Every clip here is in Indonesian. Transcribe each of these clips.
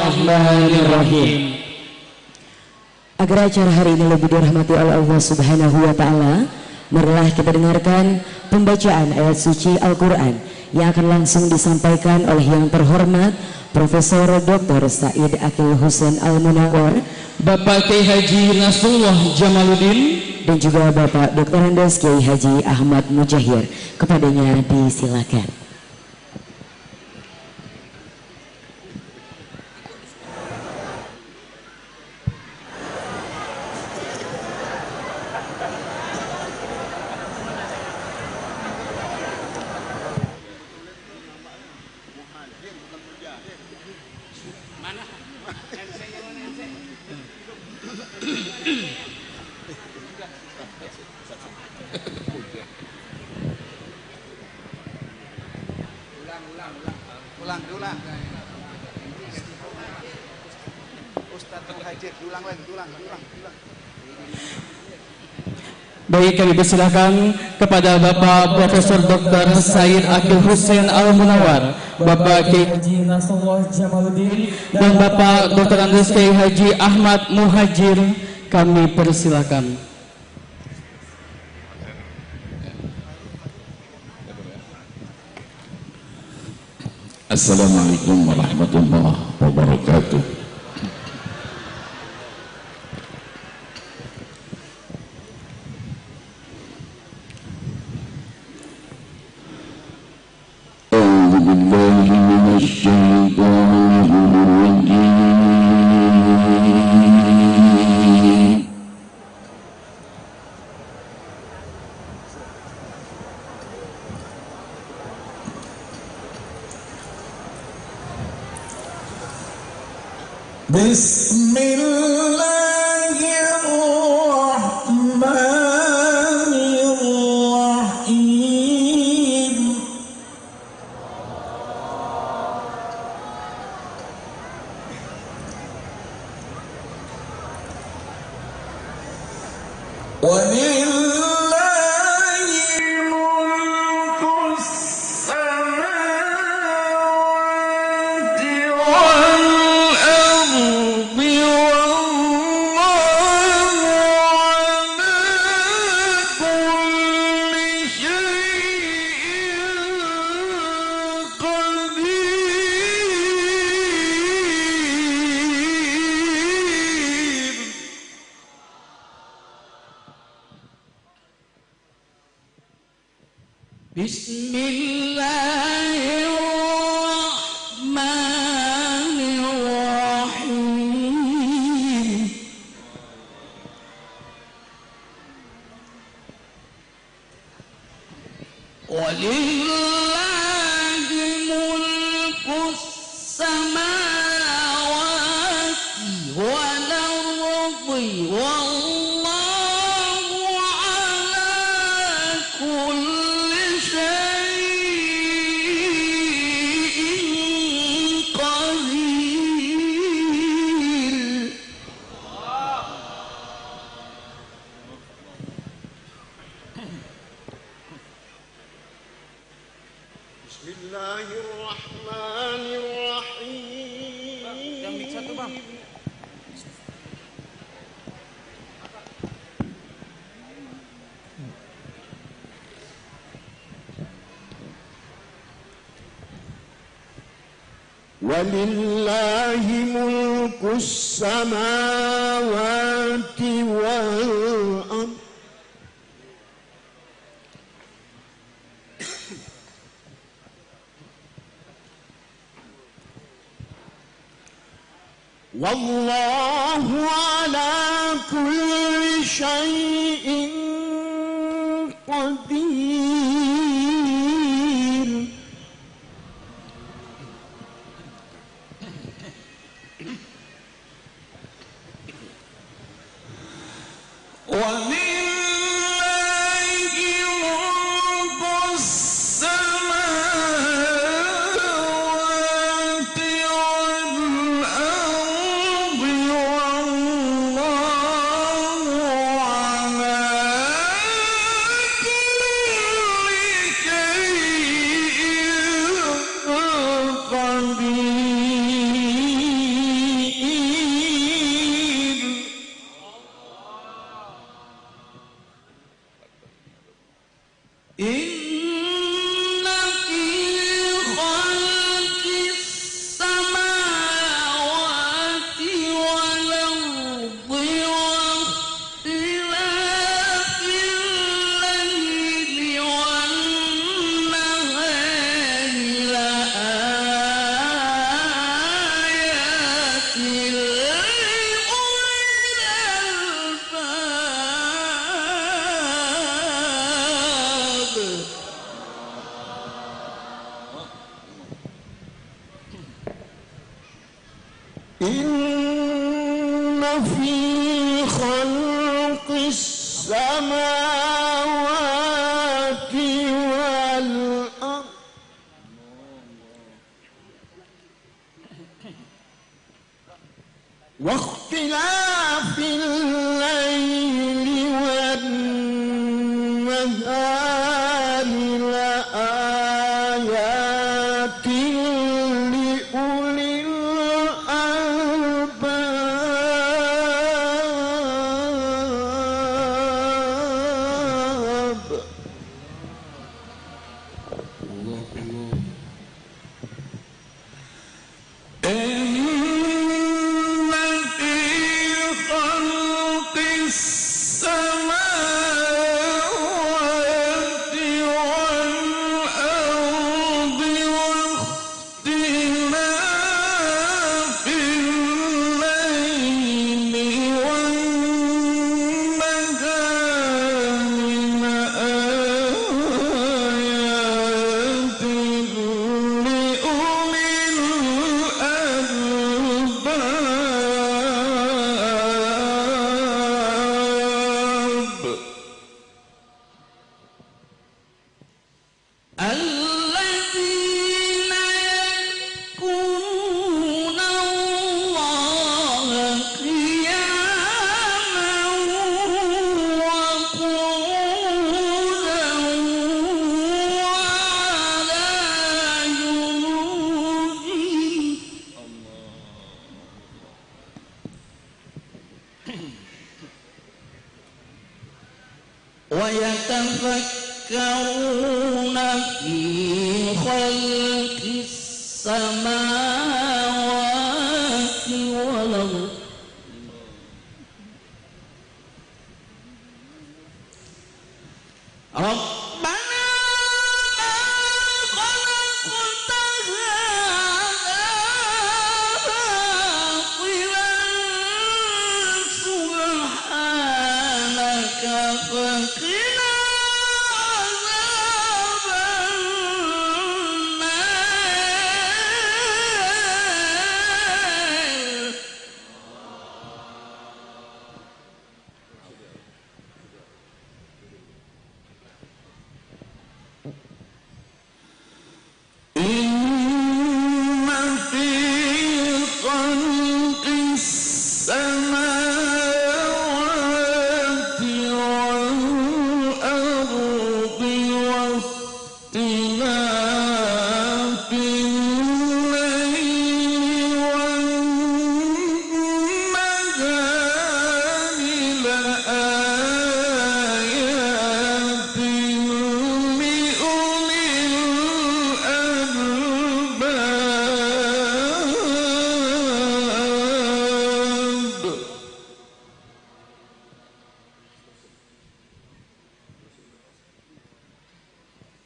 Bismillahirrahmanirrahim. Agar acara hari ini lebih dirahmati oleh Allah Subhanahu wa Ta'ala, marilah kita dengarkan pembacaan ayat suci Al-Quran yang akan langsung disampaikan oleh yang terhormat Profesor Dr. Said Akil Husain Al-Munawar, Bapak Kiai Haji Nasrullah Jamaluddin, dan juga Bapak Dr. Andes Kiai Haji Ahmad Mujahir. Kepadanya disilakan. Ulang. Ustaz Muhajir, ulang. Baik, kami persilakan kepada Bapak Profesor Dr. Said Akil Husain Al-Munawar, Bapak Kiai Haji Nasrullah Jamaluddin, dan Bapak Dr. Andes Kiai Haji Ahmad Muhajir. Kami persilakan. Assalamualaikum warahmatullahi wabarakatuh. A'udzu billahi minasy syaithanir rajim. Bismillahirrahmanirrahim. Bismillahirrahmanirrahim. Walillahi mulkus samawati wal ardi wallahu ala kulli syai'in qadir. Bismillahirrahmanirrahim. Yang mix satu, Bang. Walillahi mulkus samawati wal ardh. Wallahu ala kulli syai'in qadir. Walillahi mulkus samawati wal ardi wallahu ala Inna fi khalqis samawati wal ardi wa ikhtilafil layli wan nahari la ayatin li ulil albab. إن في خلق السماوات والأرض واختلاف الليل والنهار لآيات لأولي الألباب. إن في خلق السماوات والأرض واختلاف الليل والنهار لآيات لأولي الألباب. الذين يذكرون الله قياما وقعودا وعلى جنوبهم ويتفكرون في خلق السماوات والأرض ربنا ما خلقت هذا باطلا سبحانك فقنا عذاب النار. إن في خلق السماوات والأرض واختلاف الليل والنهار لآيات لأولي الألباب.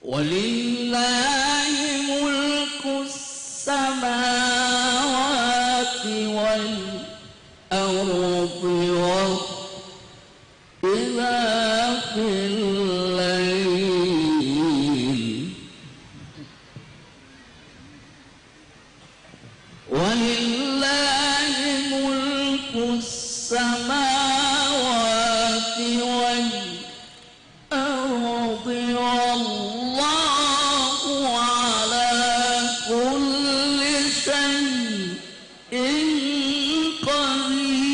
ولله ملك السماوات والأرض واختلاف الليل ولله ملك السماوات والأرض والله على كل شيء قدير.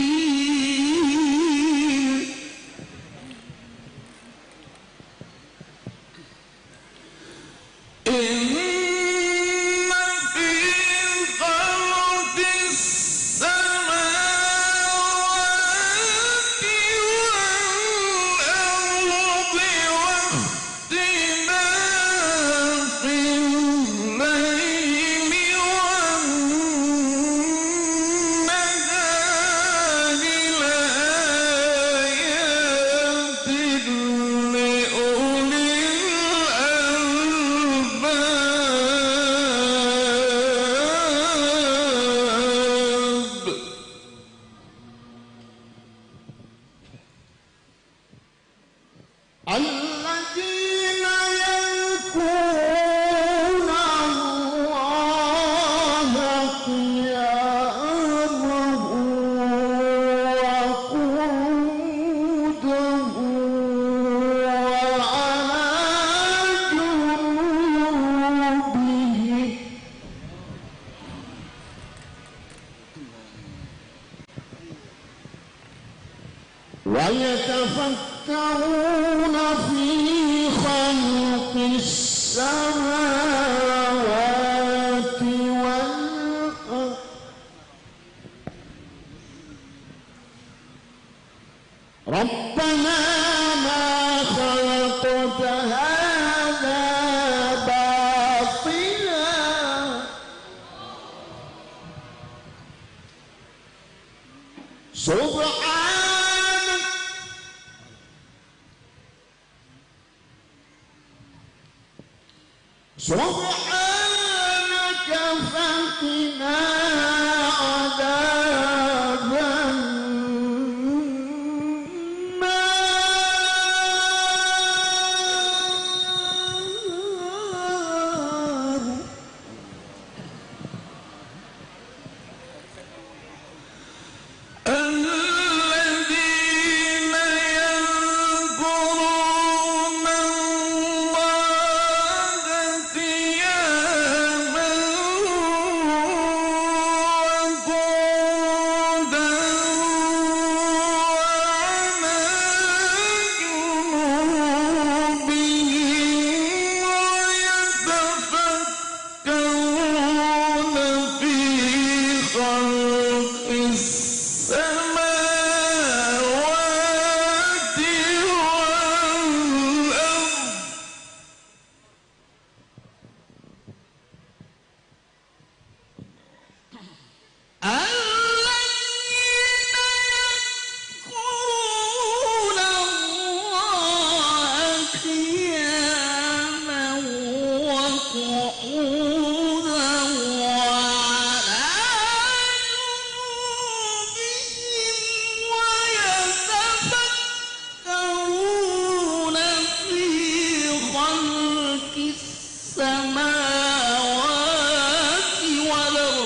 إن في خلق السماوات والأرض واختلاف الذين يذكرون الله قياما وقعودا وعلى جنوبهم ويتفكرون في خلق السماوات والأرض ربنا ما خلقت هذا باطلا سبحانك سبحانك فقنا عذاب النار الذين يذكرون الله قياما وقعودا وعلى جنوبهم ويتفكرون في خلق السماوات والأرض الذين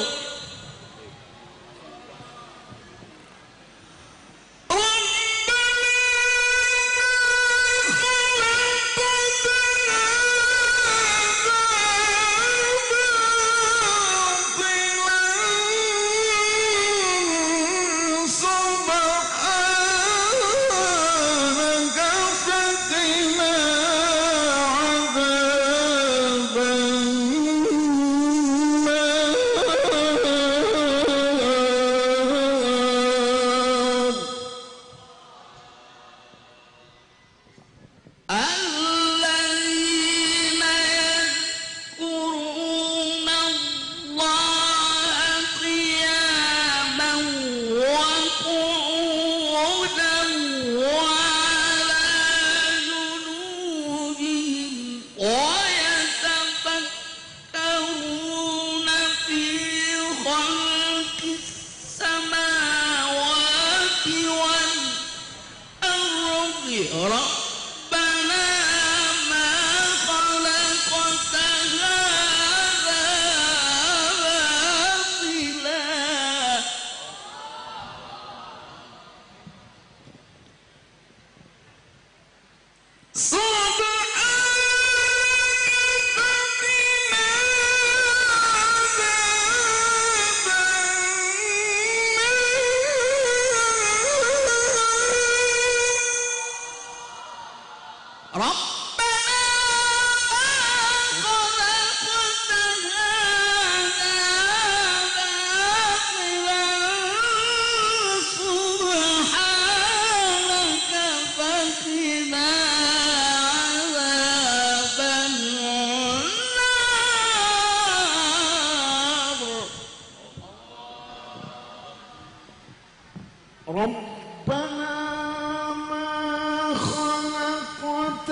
يذكرون الله قياما وقعودا وعلى جنوبهم ويتفكرون في خلق السماوات والأرض الذين يذكرون الله قياما وقعودا وعلى جنوبهم ويتفكرون في خلق السماوات والأرض ربنا ما خلقت هذا باطلا ربنا ما خلقت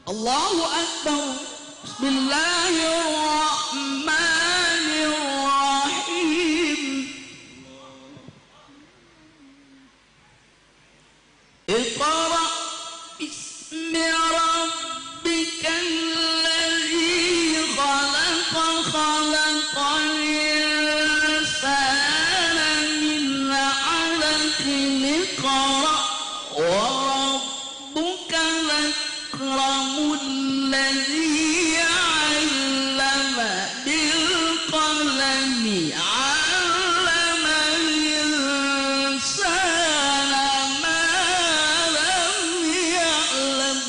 Allahu Akbar. Bismillahirrahmanirrahim. Iqra bismi rabbikal ladzi khalaqa khalaqal insana min 'alaqin iqra wa rabbukal akramul ladzi 'allama bil qalami 'allamal insana ma lam ya'lam.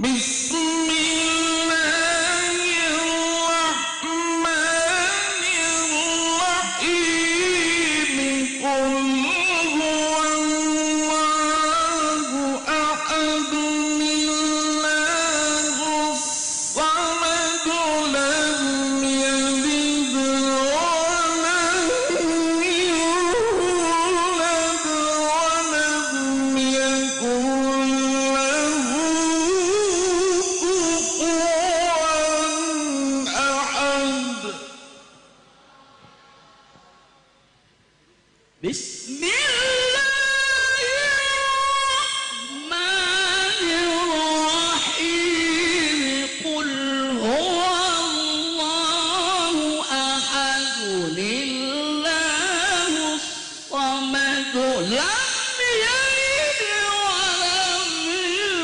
Bismillahirrahmanirrahim. Qul huwallahu ahad, Allahus samad, lam yalid wa lam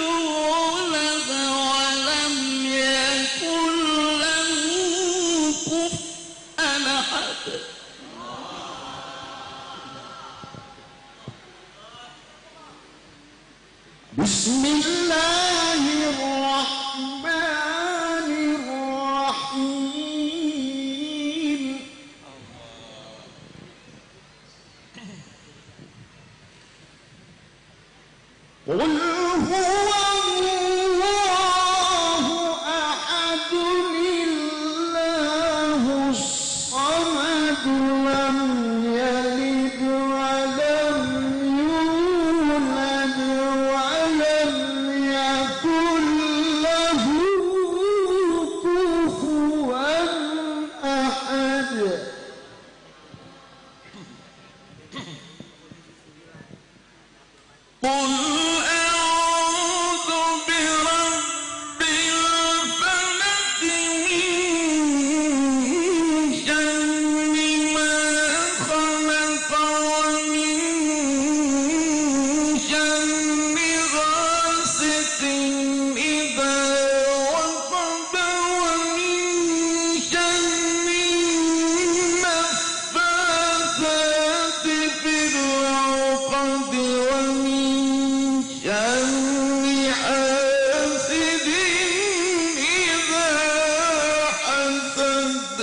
yulad wa lam yakul lahu kufuwan ahad. Bismillahirrahmanirrahim. Qul huwallahu ahad, Allahus samad, lam yalid wa lam yulad wa lam yakul lahu kufuwan ahad. Qul a'udzu birabbil falaq, min syarri ma khalaq, wa min syarri ghasiqin idza waqab, wa min syarri naffathati fil 'uqad, wa min syarri hasidin idza hasad.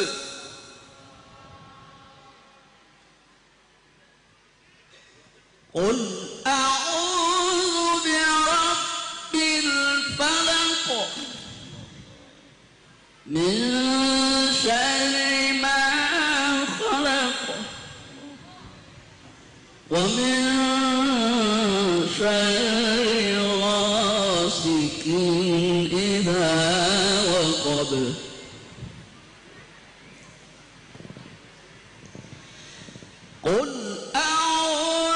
Qul a'udzu birabbil falaq, min syarri ma khalaq, wa min syarri ghasiqin idza waqab. Qul a'udzu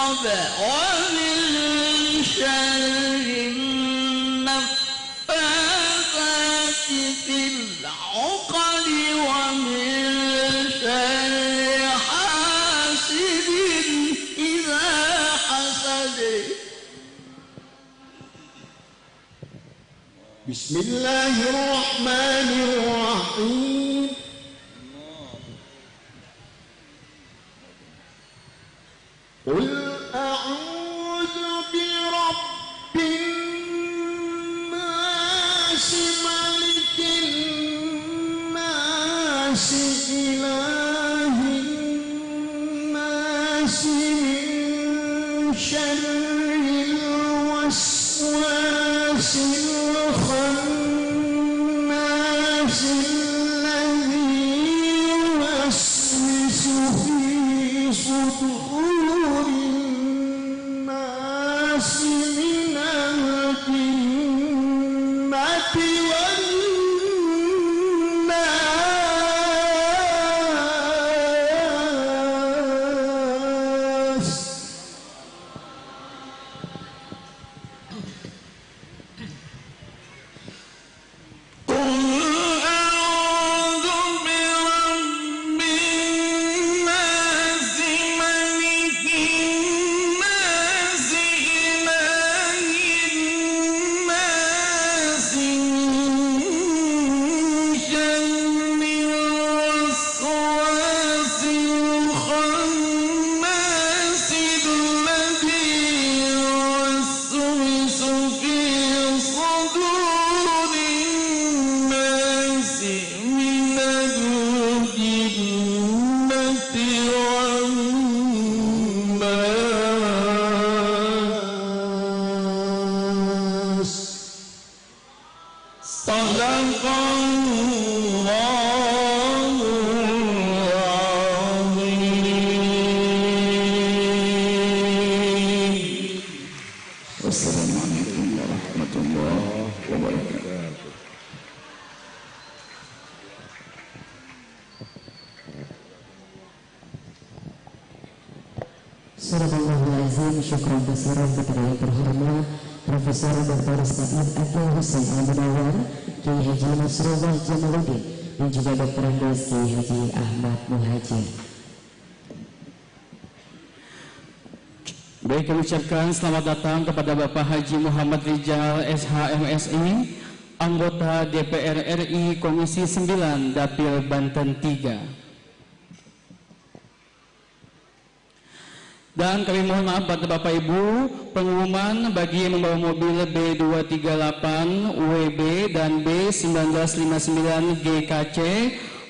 ومن شر النفاثات في العقد ومن شر حاسد إذا حسد بسم الله الرحمن الرحيم قل أعوذ برب الناس ملك الناس إله الناس من شر الوسواس الخناس الذي يوسوس في صدور الناس من الجنة والناس Wassalamualaikum warahmatullahi wabarakatuh. Sadaqallahul azim. Syukran katsiran kepada yang terhormat Profesor Dr. Said Akil Hussein Al-Munawwar, Kiai Haji Nasrullah Jamaluddin, dan juga Dr. Andes Kiai Haji Ahmad Muhajir. Baik, kami ucapkan selamat datang kepada Bapak Haji Muhammad Rijal SHMSI, anggota DPR RI Komisi 9 Dapil Banten 3. Dan kami mohon maaf pada Bapak Ibu, pengumuman bagi yang membawa mobil B238 WB dan B1959 GKC,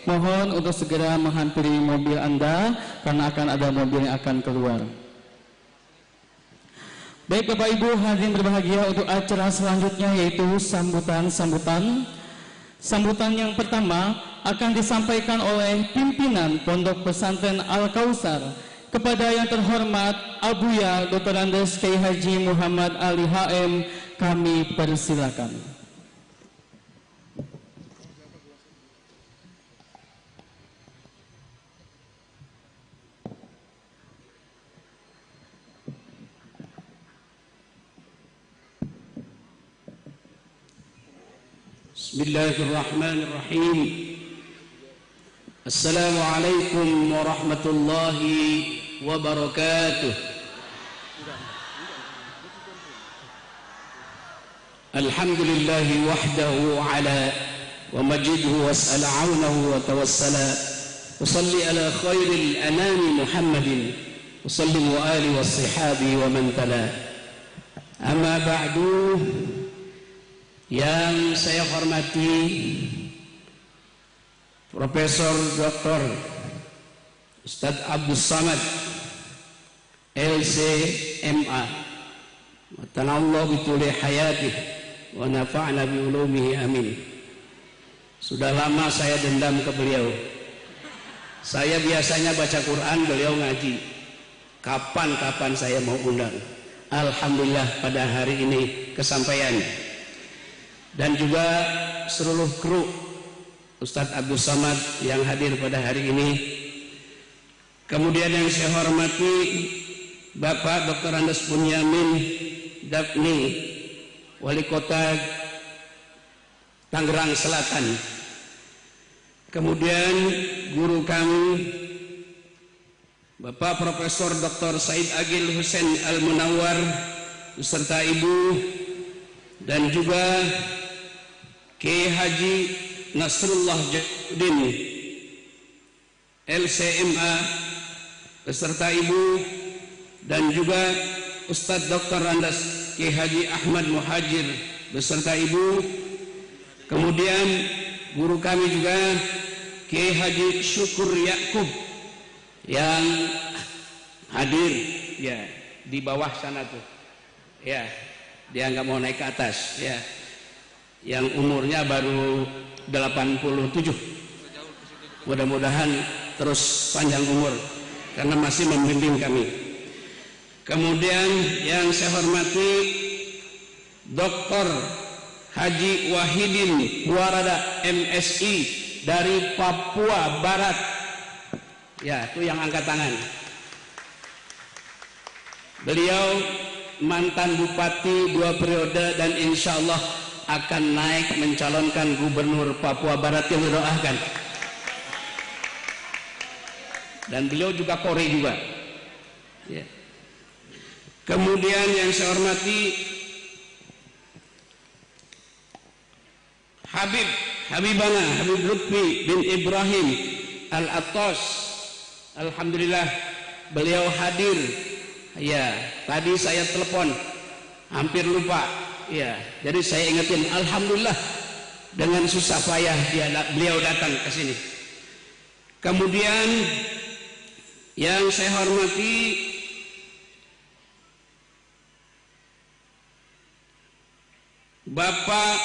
mohon untuk segera menghampiri mobil Anda karena akan ada mobil yang akan keluar. Baik Bapak Ibu hadirin berbahagia, untuk acara selanjutnya yaitu sambutan yang pertama akan disampaikan oleh pimpinan Pondok Pesantren Al-Kausar kepada yang terhormat Abuya Dr. Andes Kiai Haji Muhammad Ali HM. Kami persilakan. Bismillahirrahmanirrahim. Assalamualaikum warahmatullahi wabarakatuh. Alhamdulillahi wahdahu ala wa majidhu was'al aunahu wa tawassala wa salli ala khairil anami Muhammadin wa sallim wa ali wa sahabi wa man tala. Amma ba'du. Yang saya hormati Profesor Dr. Ustadz Abdus Samad LCMA, Matanallah bituli hayatih wa nafa'na bi ulumihi amin. Sudah lama saya dendam ke beliau. Saya biasanya baca Quran, beliau ngaji. Kapan-kapan saya mau undang. Alhamdulillah pada hari ini kesampaiannya. Dan juga seluruh kru Ustadz Abdus Samad yang hadir pada hari ini. Kemudian yang saya hormati Bapak Dr. Andes Bunyamin Dafni, Wali Kota Tangerang Selatan. Kemudian guru kami Bapak Profesor Dr. Said Agil Hussein Al-Munawar beserta Ibu, dan juga Kiai Haji Nasrullah Jadudin LCMA beserta Ibu, dan juga Ustadz Dr. Andes Kiai Haji Ahmad Muhajir beserta Ibu. Kemudian guru kami juga Kiai Haji Syukur Yakub yang hadir ya di bawah sana tuh ya, dia nggak mau naik ke atas ya, yang umurnya baru 87. Mudah-mudahan terus panjang umur karena masih membimbing kami. Kemudian yang saya hormati Dr. Haji Wahidin Warada MSI dari Papua Barat. Ya, itu yang angkat tangan. Beliau mantan bupati 2 periode dan insya Allah akan naik mencalonkan gubernur Papua Barat yang didoakan. Dan beliau juga Kori juga. Ya. Kemudian yang saya hormati Habib Lutfi bin Ibrahim Al-Attas. Alhamdulillah beliau hadir. Ya, tadi saya telepon hampir lupa. Ya, jadi saya ingetin, alhamdulillah dengan susah payah beliau datang ke sini. Kemudian yang saya hormati Bapak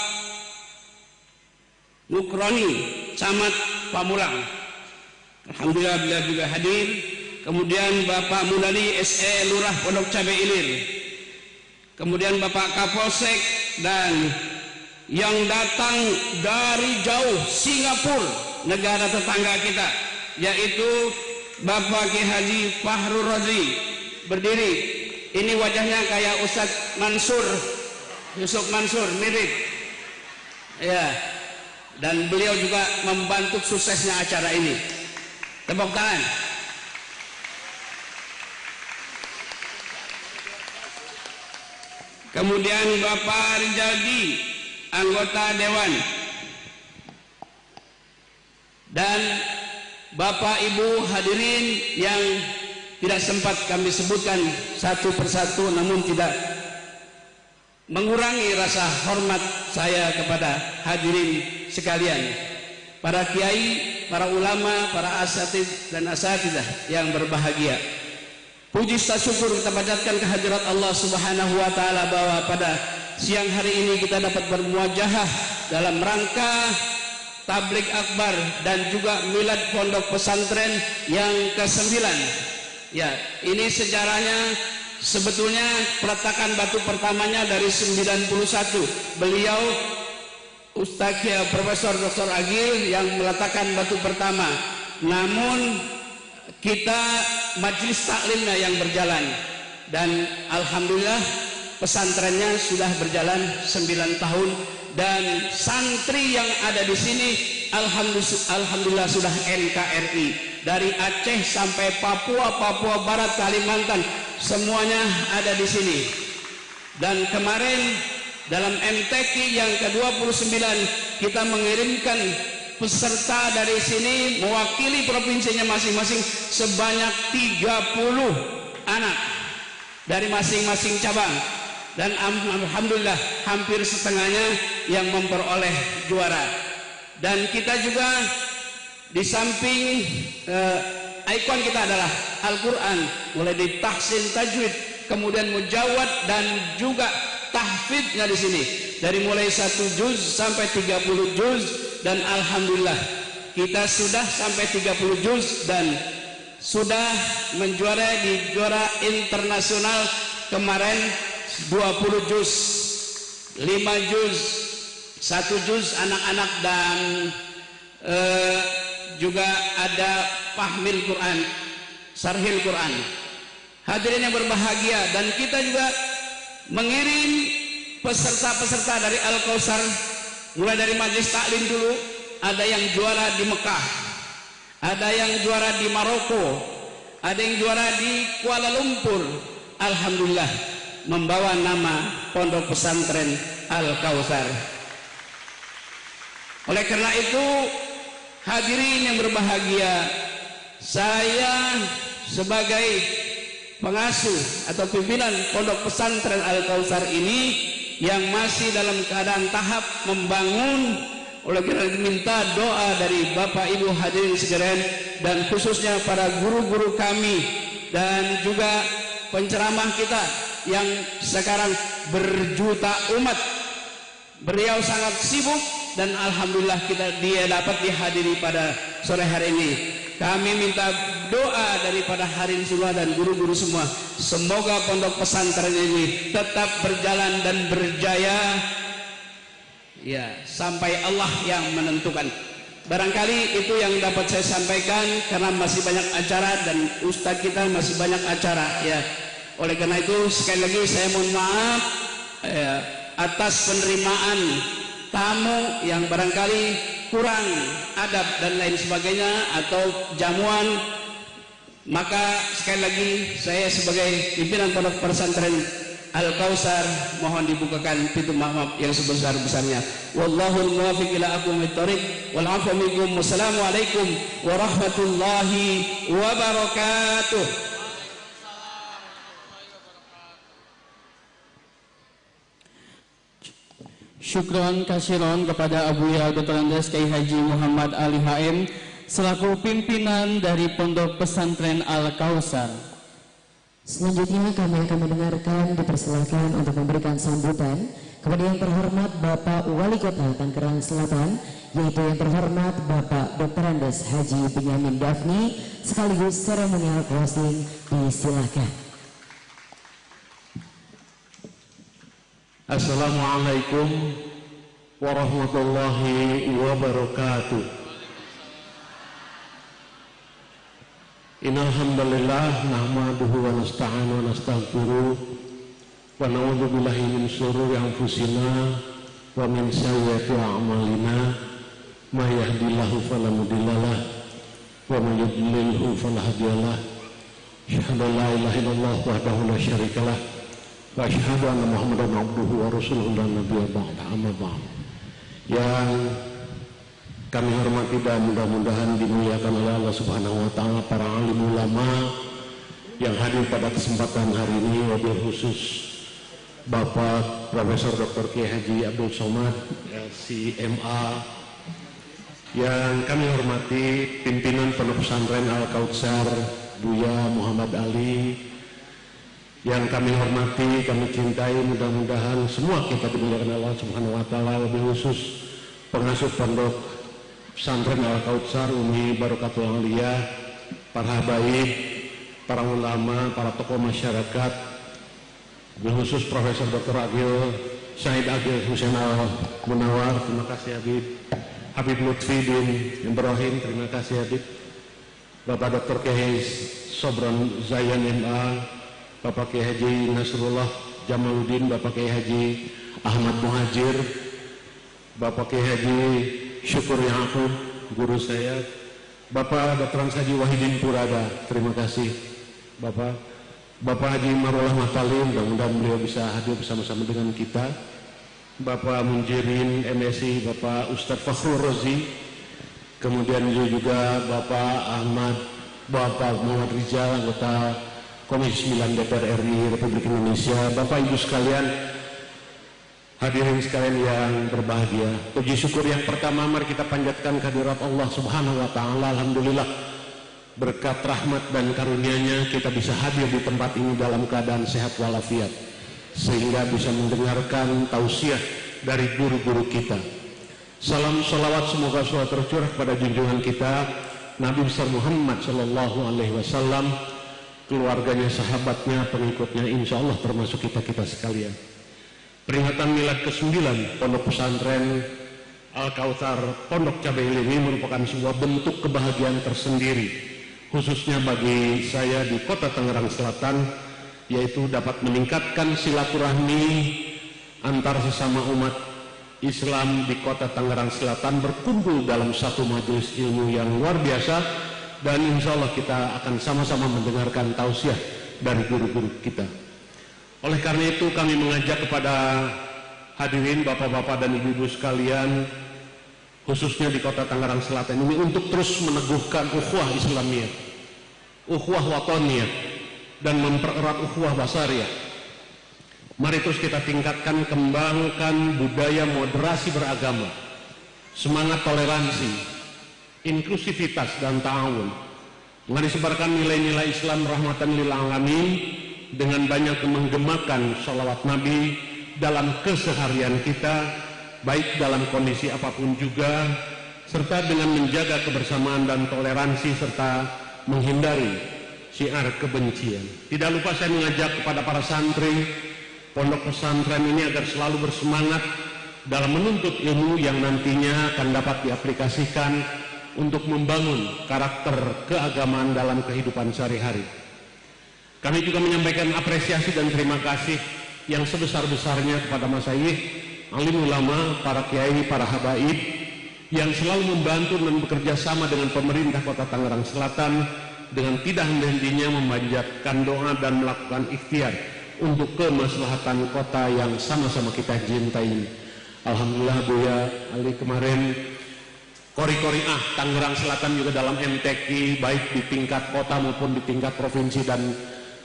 Nukroni Camat Pamulang. Alhamdulillah beliau juga hadir. Kemudian Bapak Munali SE Lurah Pondok Cabe Ilir. Kemudian Bapak Kapolsek dan yang datang dari jauh Singapura, negara tetangga kita, yaitu Bapak Ki Haji Fahru Rozi. Berdiri, ini wajahnya kayak Ustadz Mansur, Yusuf Mansur, mirip ya, dan beliau juga membantu suksesnya acara ini. Tepuk tangan. Kemudian Bapak Rijadi, anggota Dewan, dan Bapak Ibu hadirin yang tidak sempat kami sebutkan satu persatu, namun tidak mengurangi rasa hormat saya kepada hadirin sekalian, para kiai, para ulama, para asatid dan asatidah yang berbahagia. Puji syukur kita panjatkan kehadirat Allah Subhanahu wa taala bahwa pada siang hari ini kita dapat bermuajahah dalam rangka tablik akbar dan juga milad pondok pesantren yang ke-9. Ya, ini sejarahnya sebetulnya peletakan batu pertamanya dari 91. Beliau Ustaz Profesor Dr. Agil yang meletakkan batu pertama. Namun kita majelis taklimnya yang berjalan, dan alhamdulillah pesantrennya sudah berjalan 9 tahun, dan santri yang ada di sini alhamdulillah sudah NKRI dari Aceh sampai Papua Barat, Kalimantan, semuanya ada di sini. Dan kemarin dalam MTQ yang ke-29 kita mengirimkan peserta dari sini mewakili provinsinya masing-masing sebanyak 30 anak dari masing-masing cabang, dan alhamdulillah hampir setengahnya yang memperoleh juara. Dan kita juga di samping ikon kita adalah Al-Quran, mulai dari tahsin, tajwid, kemudian mujawad dan juga tahfidnya di sini dari mulai 1 juz sampai 30 juz. Dan alhamdulillah kita sudah sampai 30 juz dan sudah menjuara di juara internasional kemarin 20 juz, 5 juz, 1 juz anak-anak, dan juga ada fahmil Quran, sarhil Quran. Hadirin yang berbahagia, dan kita juga mengirim peserta-peserta dari Al-Kautsar, mulai dari majelis taklim dulu, ada yang juara di Mekah, ada yang juara di Maroko, ada yang juara di Kuala Lumpur. Alhamdulillah, membawa nama Pondok Pesantren Al-Kautsar. Oleh karena itu, hadirin yang berbahagia, saya sebagai pengasuh atau pimpinan Pondok Pesantren Al-Kautsar ini yang masih dalam keadaan tahap membangun, oleh karena diminta doa dari Bapak Ibu hadirin sekalian, dan khususnya para guru-guru kami dan juga penceramah kita yang sekarang berjuta umat. Beliau sangat sibuk dan alhamdulillah dia dapat dihadiri pada sore hari ini. Kami minta doa daripada hadirin semua dan guru-guru semua, semoga pondok pesantren ini tetap berjalan dan berjaya ya sampai Allah yang menentukan. Barangkali itu yang dapat saya sampaikan, karena masih banyak acara dan ustadz kita masih banyak acara ya. Oleh karena itu sekali lagi saya mohon maaf atas penerimaan tamu yang barangkali kurang adab dan lain sebagainya atau jamuan. Maka sekali lagi saya sebagai pimpinan Pondok Pesantren Al-Kautsar mohon dibukakan pintu maaf yang sebesar-besarnya. Wallahul muwaffiq ila aqwamit thoriq wal 'afwu minkum. Wassalamualaikum warahmatullahi wabarakatuh. Syukron kasiron kepada Abuya Dr. Andes Kiai Haji Muhammad Ali HM selaku pimpinan dari Pondok Pesantren Al-Kautsar. Selanjutnya kami akan mendengarkan, dipersilakan untuk memberikan sambutan kepada yang terhormat Bapak Wali Kota Tangerang Selatan, yaitu yang terhormat Bapak Dr. Andes Haji Binyamin Dafni, sekaligus seremonial closing. Disilakan. Assalamualaikum warahmatullahi wabarakatuh. Innal hamdalillah nahmaduhu wa nasta'inu wa nastaghfiruh wa na'udzu billahi min syururi anfusina wa min sayyiati a'malina. May yahdihillahu fala mudhillalah wa may yudlilhu fala hadiyalah. Asyhadu an la ilaha illallah wahdahu la syarikalah wa asyhadu anna Muhammadan abduhu wa rasuluhu la nabiyya ba'da. Amma ba'd. Yang kami hormati dan mudah-mudahan dimuliakan oleh Allah Subhanahu wa taala, para alim ulama yang hadir pada kesempatan hari ini, wabil khusus Bapak Profesor Dr. Kiai Haji Abdul Somad CMA, yang kami hormati pimpinan Pondok Pesantren Al-Kautsar Buya Muhammad Ali, yang kami hormati, kami cintai, mudah-mudahan semua kita dimuliakan Allah Subhanahu wa taala, wabil khusus pengasuh Pondok Pesantren Al-Kautsar Umi Barokatul Aliyah, para habaib, para ulama, para tokoh masyarakat, khusus Profesor Dr. Agil Syahid Agil Husain Al-Munawar, terima kasih Habib Lutfi bin Ibrahim, terima kasih Habib, Bapak Dr. Kiai Sobron Zayan MA, Bapak Kiai Haji Nasrullah Jamaluddin, Bapak Kiai Haji Ahmad Muhajir, Bapak Kiai Haji Syukur Ya'qub, guru saya, Bapak Dr. Haji Wahidin Purada, terima kasih Bapak Haji Marullah Matalim, mudah-mudahan beliau bisa hadir bersama-sama dengan kita, Bapak Munjirin MSI, Bapak Ustadz Fakhrul Rozi, kemudian juga Bapak Muhammad Rizal, anggota Komisi 9 DPR RI Republik Indonesia, Bapak Ibu sekalian, hadirin sekalian yang berbahagia, puji syukur yang pertama mari kita panjatkan kehadirat Allah Subhanahu wa taala. Alhamdulillah, berkat rahmat dan karunia-Nya kita bisa hadir di tempat ini dalam keadaan sehat walafiat, sehingga bisa mendengarkan tausiah dari guru-guru kita. Salam salawat semoga selalu tercurah kepada junjungan kita Nabi besar Muhammad sallallahu alaihi wasallam, keluarganya, sahabatnya, pengikutnya, insya Allah termasuk kita sekalian. Peringatan milad ke-9 Pondok Pesantren Al-Kautsar Pondok Cabai ini merupakan sebuah bentuk kebahagiaan tersendiri khususnya bagi saya di Kota Tangerang Selatan, yaitu dapat meningkatkan silaturahmi antar sesama umat Islam di Kota Tangerang Selatan berkumpul dalam satu majelis ilmu yang luar biasa, dan insya Allah kita akan sama-sama mendengarkan tausiah dari guru-guru kita. Oleh karena itu kami mengajak kepada hadirin bapak-bapak dan ibu-ibu sekalian, khususnya di Kota Tangerang Selatan ini, untuk terus meneguhkan ukhuwah Islamiyah, ukhuwah wataniyah, dan mempererat ukhuwah basariyah. Mari terus kita tingkatkan, kembangkan budaya moderasi beragama, semangat toleransi, inklusivitas dan ta'awun. Mari sebarkan nilai-nilai Islam rahmatan lil alamin dengan banyak menggemakan sholawat Nabi dalam keseharian kita, baik dalam kondisi apapun juga, serta dengan menjaga kebersamaan dan toleransi serta menghindari syiar kebencian. Tidak lupa saya mengajak kepada para santri pondok pesantren ini agar selalu bersemangat dalam menuntut ilmu yang nantinya akan dapat diaplikasikan untuk membangun karakter keagamaan dalam kehidupan sehari-hari. Kami juga menyampaikan apresiasi dan terima kasih yang sebesar-besarnya kepada masyayikh, alim ulama, para kiai, para habaib yang selalu membantu dan bekerja sama dengan pemerintah Kota Tangerang Selatan dengan tidak henti-hentinya memanjatkan doa dan melakukan ikhtiar untuk kemaslahatan kota yang sama-sama kita cintai. Alhamdulillah Buya Ali kemarin Kori-Koriah Tangerang Selatan juga dalam MTQ, baik di tingkat kota maupun di tingkat provinsi dan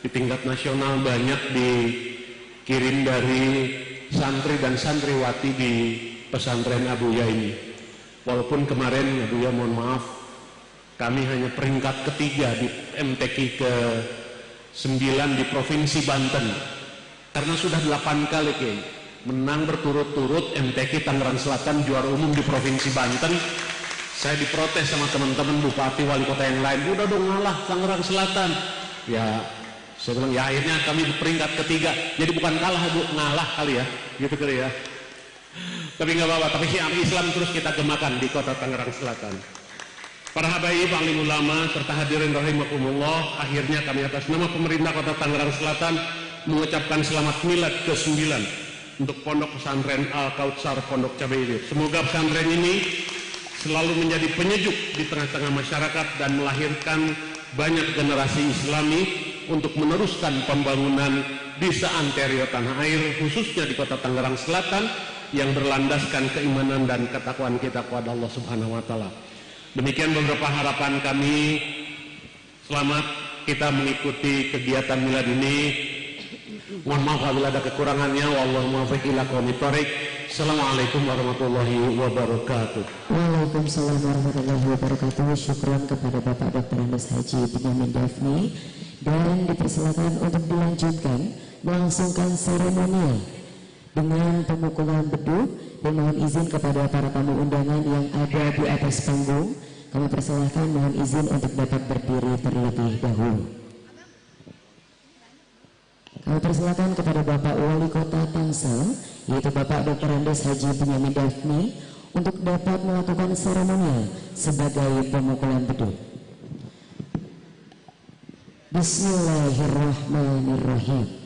di tingkat nasional, banyak dikirim dari santri dan santriwati di pesantren Abuya ini. Walaupun kemarin Abuya mohon maaf, kami hanya peringkat ketiga di MTQ ke 9 di Provinsi Banten, karena sudah 8 kali Kiai menang berturut-turut MTQ Tangerang Selatan juara umum di Provinsi Banten. Saya diprotes sama teman-teman bupati wali kota yang lain, udah dong ngalah Tangerang Selatan. Ya saya bilang ya akhirnya kami di peringkat ketiga, jadi bukan kalah Bu, ngalah kali ya, gitu kali ya. Tapi nggak apa-apa, tapi syiar Islam terus kita gemakan di Kota Tangerang Selatan. Para habaib, alim ulama, serta hadirin rahimakumullah, akhirnya kami atas nama pemerintah Kota Tangerang Selatan mengucapkan selamat milad ke-9 untuk Pondok Pesantren Al-Kautsar Pondok Cabai Ilir. Semoga pesantren ini selalu menjadi penyejuk di tengah-tengah masyarakat dan melahirkan banyak generasi Islami untuk meneruskan pembangunan di seantero tanah air, khususnya di Kota Tangerang Selatan yang berlandaskan keimanan dan ketakwaan kita kepada Allah Subhanahu wa taala. Demikian beberapa harapan kami. Selamat kita mengikuti kegiatan milad ini. Mohon maaf apabila ada kekurangannya. Wallahu muwaffiq ila aqwamit thoriq. Assalamualaikum warahmatullahi wabarakatuh. Waalaikumsalam warahmatullahi wabarakatuh. Syukran kepada Bapak Dr. Andes Haji Benyamin Dafni, dan dipersilakan untuk dilanjutkan melangsungkan seremonial dengan pemukulan beduk. Dan mohon izin kepada para tamu undangan yang ada di atas panggung, kami persilahkan mohon izin untuk dapat berdiri terlebih dahulu. Kami persilahkan kepada Bapak Wali Kota Tangsel, yaitu Bapak Dr. Andes Haji Benyamin Dafni, untuk dapat melakukan seremonial sebagai pemukulan beduk. Bismillahirrahmanirrahim.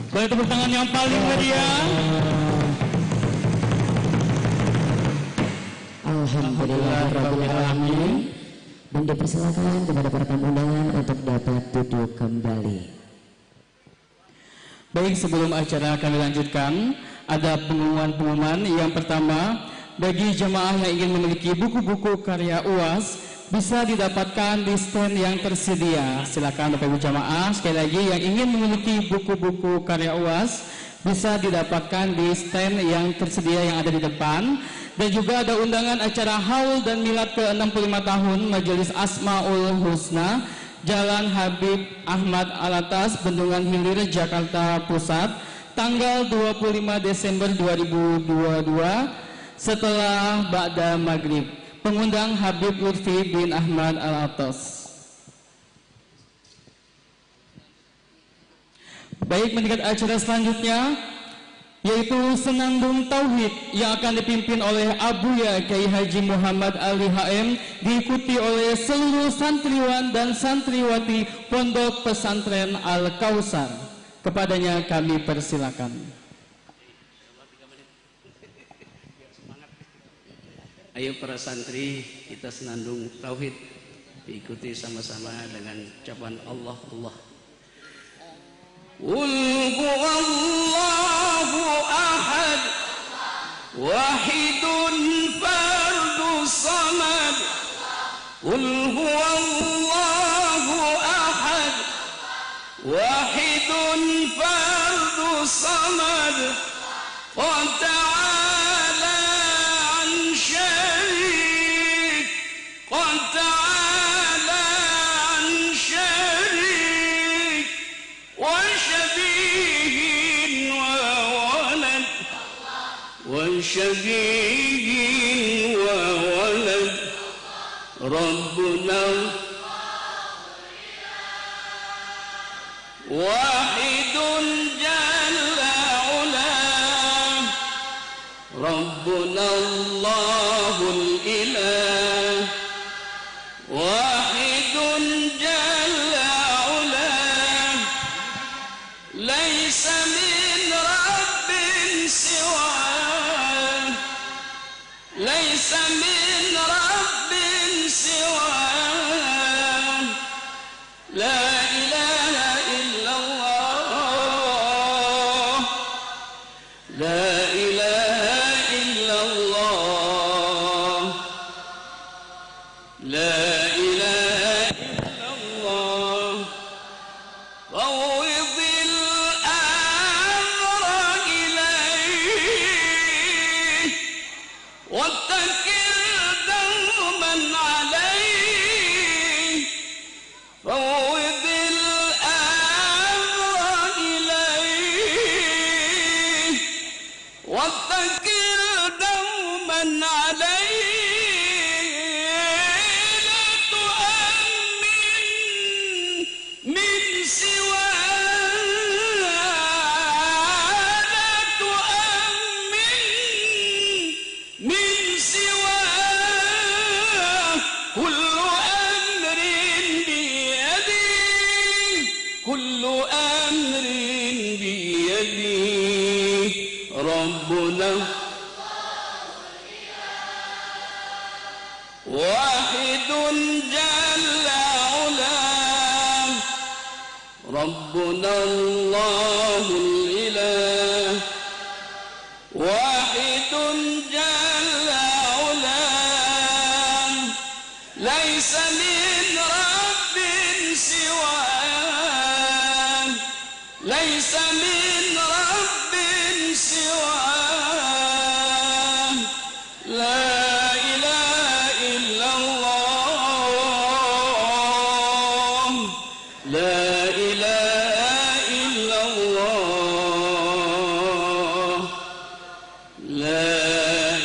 Boleh tepuk tangan yang paling meriah. Alhamdulillahirrahmanirrahim. Dan dipersilakan kepada para tamu undangan untuk dapat duduk kembali. Baik, sebelum acara kami lanjutkan, ada pengumuman-pengumuman. Yang pertama, bagi jemaah yang ingin memiliki buku-buku karya UAS, bisa didapatkan di stand yang tersedia. Silakan Bapak Ibu jamaah, sekali lagi yang ingin memiliki buku-buku karya UAS bisa didapatkan di stand yang tersedia yang ada di depan. Dan juga ada undangan acara haul dan milad ke-65 tahun Majelis Asmaul Husna, Jalan Habib Ahmad Alatas, Bendungan Hilir, Jakarta Pusat, tanggal 25 Desember 2022 setelah Ba'da Maghrib. Pengundang Habib Lutfi bin Ahmad Al-Atas. Baik, meningkat acara selanjutnya yaitu Senandung Tauhid yang akan dipimpin oleh Abuya Kiai Haji Muhammad Ali HM, diikuti oleh seluruh santriwan dan santriwati Pondok Pesantren Al-Kausar. Kepadanya kami persilakan. Ayo para santri, kita senandung tauhid, diikuti sama-sama dengan ucapan Allah Allah. Qul huwallahu ahad, wahidun fardus samad. Qul huwallahu ahad, wahidun fardus samad. Qad ta'ala an syarik, qad ta'ala an syarik, wa syabihin wa walad, wa syabihin wa walad. Rabbuna wahidun jalla ulah, Rabbuna Allahul ilah, wahidun jalla ulah, laisa min rabbin siwa, laisa min rabbin siwa, la ilaha illallah, la ilaha illallah, la ilaha illallah. Fawwidil amra ilayh, wattakkil dawman alayh. Fawwidil amra ilayh, wattakkil dawman alayh. La tu'ammin min siwa, la tu'ammin min siwa. Kullu amrin biyadi, kullu amrin biyadi. Rabbuna wahidun jalla ulah, Rabbuna Allahul ilah, wahidun jalla ulah, laisa min rabbin siwa, laisa min rabbin siwa, la ilaha illallah, la ilaha illallah, la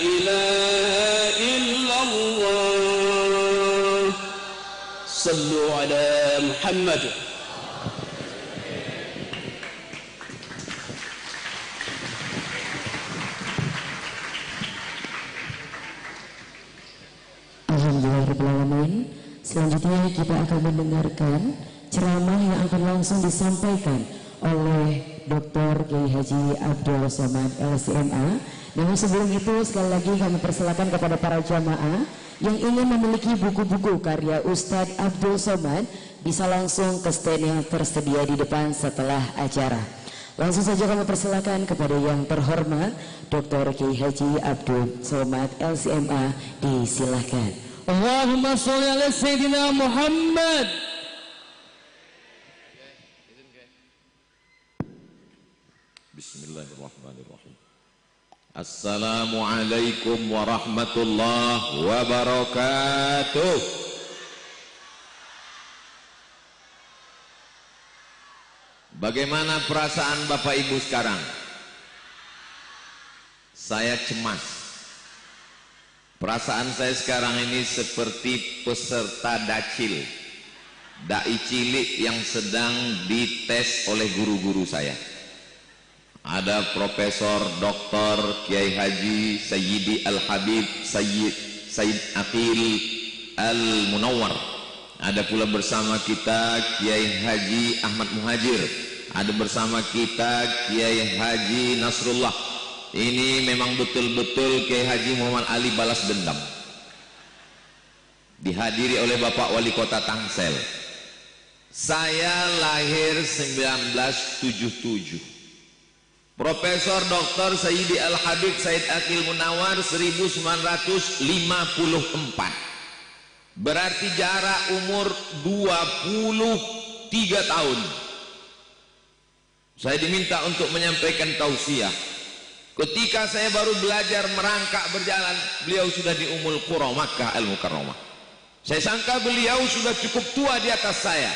ilaha illallah. Sallu ala Muhammad. Alhamdulillahirrahmanirrahim. Selanjutnya kita akan mendengarkan ceramah yang akan langsung disampaikan oleh Dr. Kiai Haji Abdul Somad LCMA. Namun sebelum itu sekali lagi kami persilakan kepada para jamaah yang ingin memiliki buku-buku karya Ustadz Abdul Somad bisa langsung ke stand yang tersedia di depan setelah acara. Langsung saja kami persilakan kepada yang terhormat Dr. Kiai Haji Abdul Somad LCMA, disilahkan. Allahumma sholli ala Sayyidina Muhammad. Bismillahirrahmanirrahim. Assalamualaikum warahmatullahi wabarakatuh. Bagaimana perasaan Bapak Ibu sekarang? Saya cemas. Perasaan saya sekarang ini seperti peserta dacil, dai cilik yang sedang dites oleh guru-guru saya. ada Profesor Dr. Kiai Haji Sayyidi Al-Habib Sayyid Aqil Al-Munawwar. Ada pula bersama kita Kiai Haji Ahmad Muhajir. Ada bersama kita Kiai Haji Nasrullah. Ini memang betul-betul Kiai Haji Muhammad Ali balas dendam. Dihadiri oleh Bapak Wali Kota Tangsel. Saya lahir 1977. Profesor Dr. Sayyidi Al-Habib Sayyid Aqil Munawwar 1954. Berarti jarak umur 23 tahun. Saya diminta untuk menyampaikan tausiah. Ketika saya baru belajar merangkak berjalan, beliau sudah di Ummul Qura Makkah Al-Mukarramah. Saya sangka beliau sudah cukup tua di atas saya.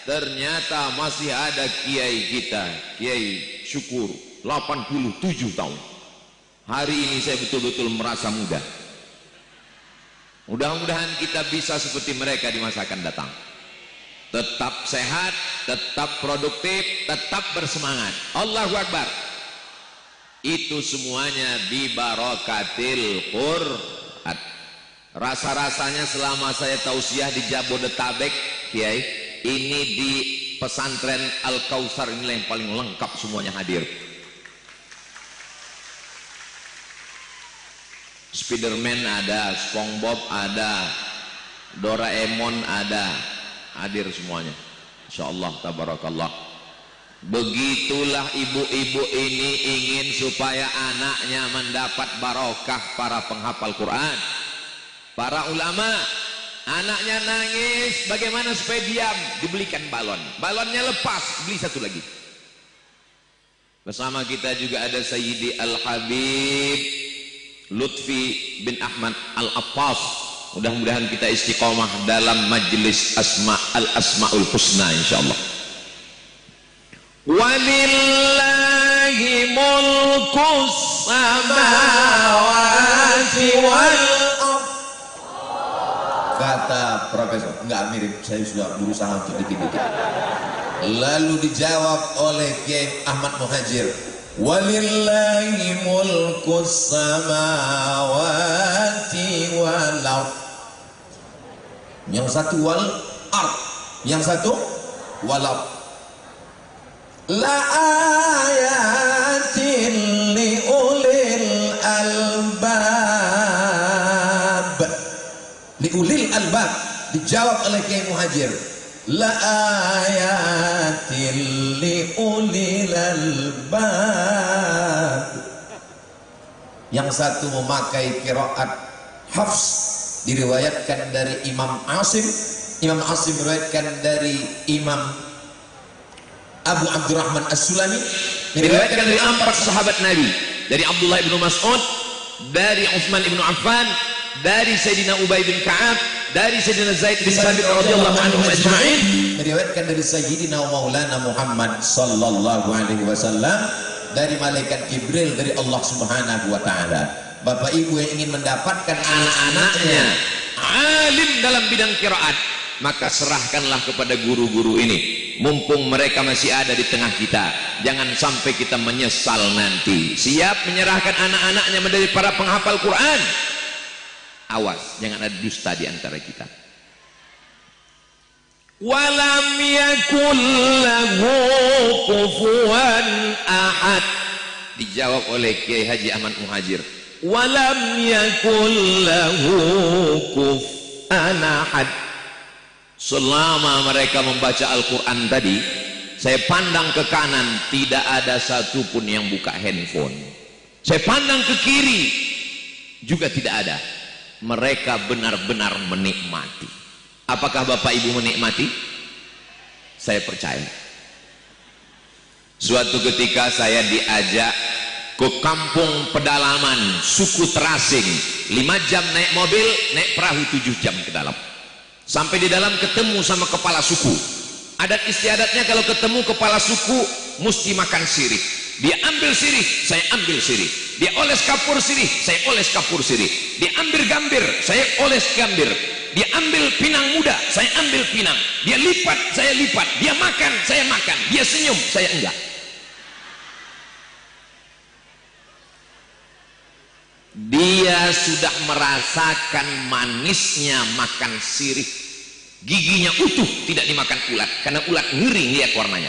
Ternyata masih ada kiai kita, Kiai Syukur, 87 tahun. Hari ini saya betul-betul merasa muda. Mudah-mudahan kita bisa seperti mereka di masa akan datang. Tetap sehat, tetap produktif, tetap bersemangat. Allahu Akbar. Itu semuanya bi barakatil Qur'an. Rasa-rasanya selama saya tausiah di Jabodetabek, Kiai, ini di pesantren Al-Kautsar inilah yang paling lengkap semuanya hadir. Spiderman ada, SpongeBob ada, Doraemon ada, hadir semuanya. Insyaallah tabarakallah. Begitulah ibu-ibu ini ingin supaya anaknya mendapat barokah para penghafal Quran. Para ulama, anaknya nangis, bagaimana supaya diam? Dibelikan balon. Balonnya lepas, beli satu lagi. Bersama kita juga ada Sayyidi Al-Habib Lutfi bin Ahmad Al-Affas. Mudah-mudahan kita istiqomah dalam majlis Al-Asma'ul Husna insyaallah. Walillahi mulkus samawati wal ardh. Kata Profesor, enggak mirip, saya sudah berusaha untuk dikit-dikit. Lalu dijawab oleh Kiai Ahmad Muhajir, walillahi mulkus samawati wal ardh. Yang satu wal ardh, yang satu wal ardh. La ayatin li ulil albab. Li ulil albab dijawab oleh Kiai Muhajir. La ayatin li ulil albab. Yang satu memakai qiraat Hafs, diriwayatkan dari Imam Asim. Imam Asim diriwayatkan dari Imam Abu Abdurrahman As-Sulami, diriwayatkan dari 4 sahabat Nabi, dari Abdullah bin Mas'ud, dari Utsman bin Affan, dari Sayyidina Ubay bin Ka'ab, dari Sayyidina Zaid bin Sabit radhiyallahu anhum ajma'in, diriwayatkan dari Sayyidina Maulana Muhammad sallallahu alaihi wasallam, dari malaikat Jibril, dari Allah Subhanahu wa taala. Bapak Ibu yang ingin mendapatkan anak-anaknya alim dalam bidang qiraat, maka serahkanlah kepada guru-guru ini. Mumpung mereka masih ada di tengah kita, jangan sampai kita menyesal nanti. Siap menyerahkan anak-anaknya menjadi para penghafal Quran. Awas, jangan ada dusta di antara kita. Walam yakul lahu kufuwan ahad. Dijawab oleh Kiai Haji Ahmad Muhajir. Walam yakul lahu kufuwan ahad. Selama mereka membaca Al-Quran tadi, saya pandang ke kanan, tidak ada satupun yang buka handphone. Saya pandang ke kiri, juga tidak ada. Mereka benar-benar menikmati. Apakah Bapak Ibu menikmati? Saya percaya. Suatu ketika saya diajak ke kampung pedalaman suku Terasing, 5 jam naik mobil, naik perahu 7 jam ke dalam. Sampai di dalam ketemu sama kepala suku. Adat istiadatnya kalau ketemu kepala suku mesti makan sirih. Dia ambil sirih, saya ambil sirih. Dia oles kapur sirih, saya oles kapur sirih. Dia ambil gambir, saya oles gambir. Dia ambil pinang muda, saya ambil pinang. Dia lipat, saya lipat. Dia makan, saya makan. Dia senyum, saya enggak. dia sudah merasakan manisnya makan sirih. Giginya utuh, tidak dimakan ulat, karena ulat ngeri lihat warnanya.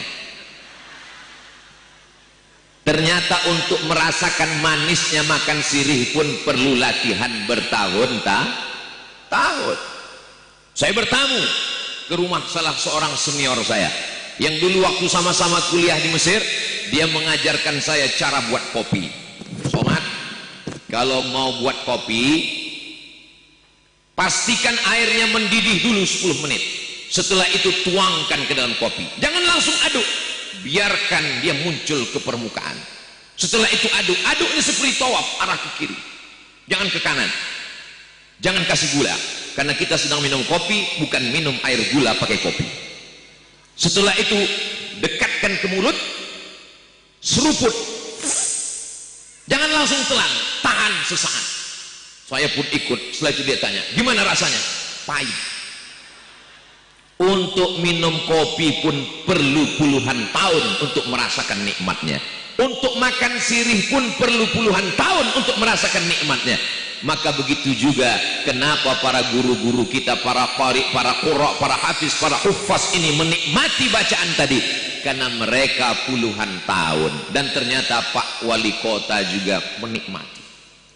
Ternyata untuk merasakan manisnya makan sirih pun perlu latihan bertahun-tahun. Saya bertamu ke rumah salah seorang senior saya yang dulu waktu sama-sama kuliah di Mesir, dia mengajarkan saya cara buat kopi. Somat, kalau mau buat kopi, pastikan airnya mendidih dulu 10 menit. Setelah itu tuangkan ke dalam kopi. Jangan langsung aduk, biarkan dia muncul ke permukaan. Setelah itu aduk, aduknya seperti tawaf, arah ke kiri, jangan ke kanan. Jangan kasih gula, karena kita sedang minum kopi, bukan minum air gula pakai kopi. Setelah itu dekatkan ke mulut, seruput, jangan langsung telan, tahan sesaat. Saya pun ikut. Setelah itu dia tanya, gimana rasanya? Pahit. Untuk minum kopi pun perlu puluhan tahun untuk merasakan nikmatnya. Untuk makan sirih pun perlu puluhan tahun untuk merasakan nikmatnya. Maka begitu juga kenapa para guru-guru kita, para qari, para qurra, para hafiz, para huffaz ini menikmati bacaan tadi, karena mereka puluhan tahun. Dan ternyata Pak Wali Kota juga menikmati.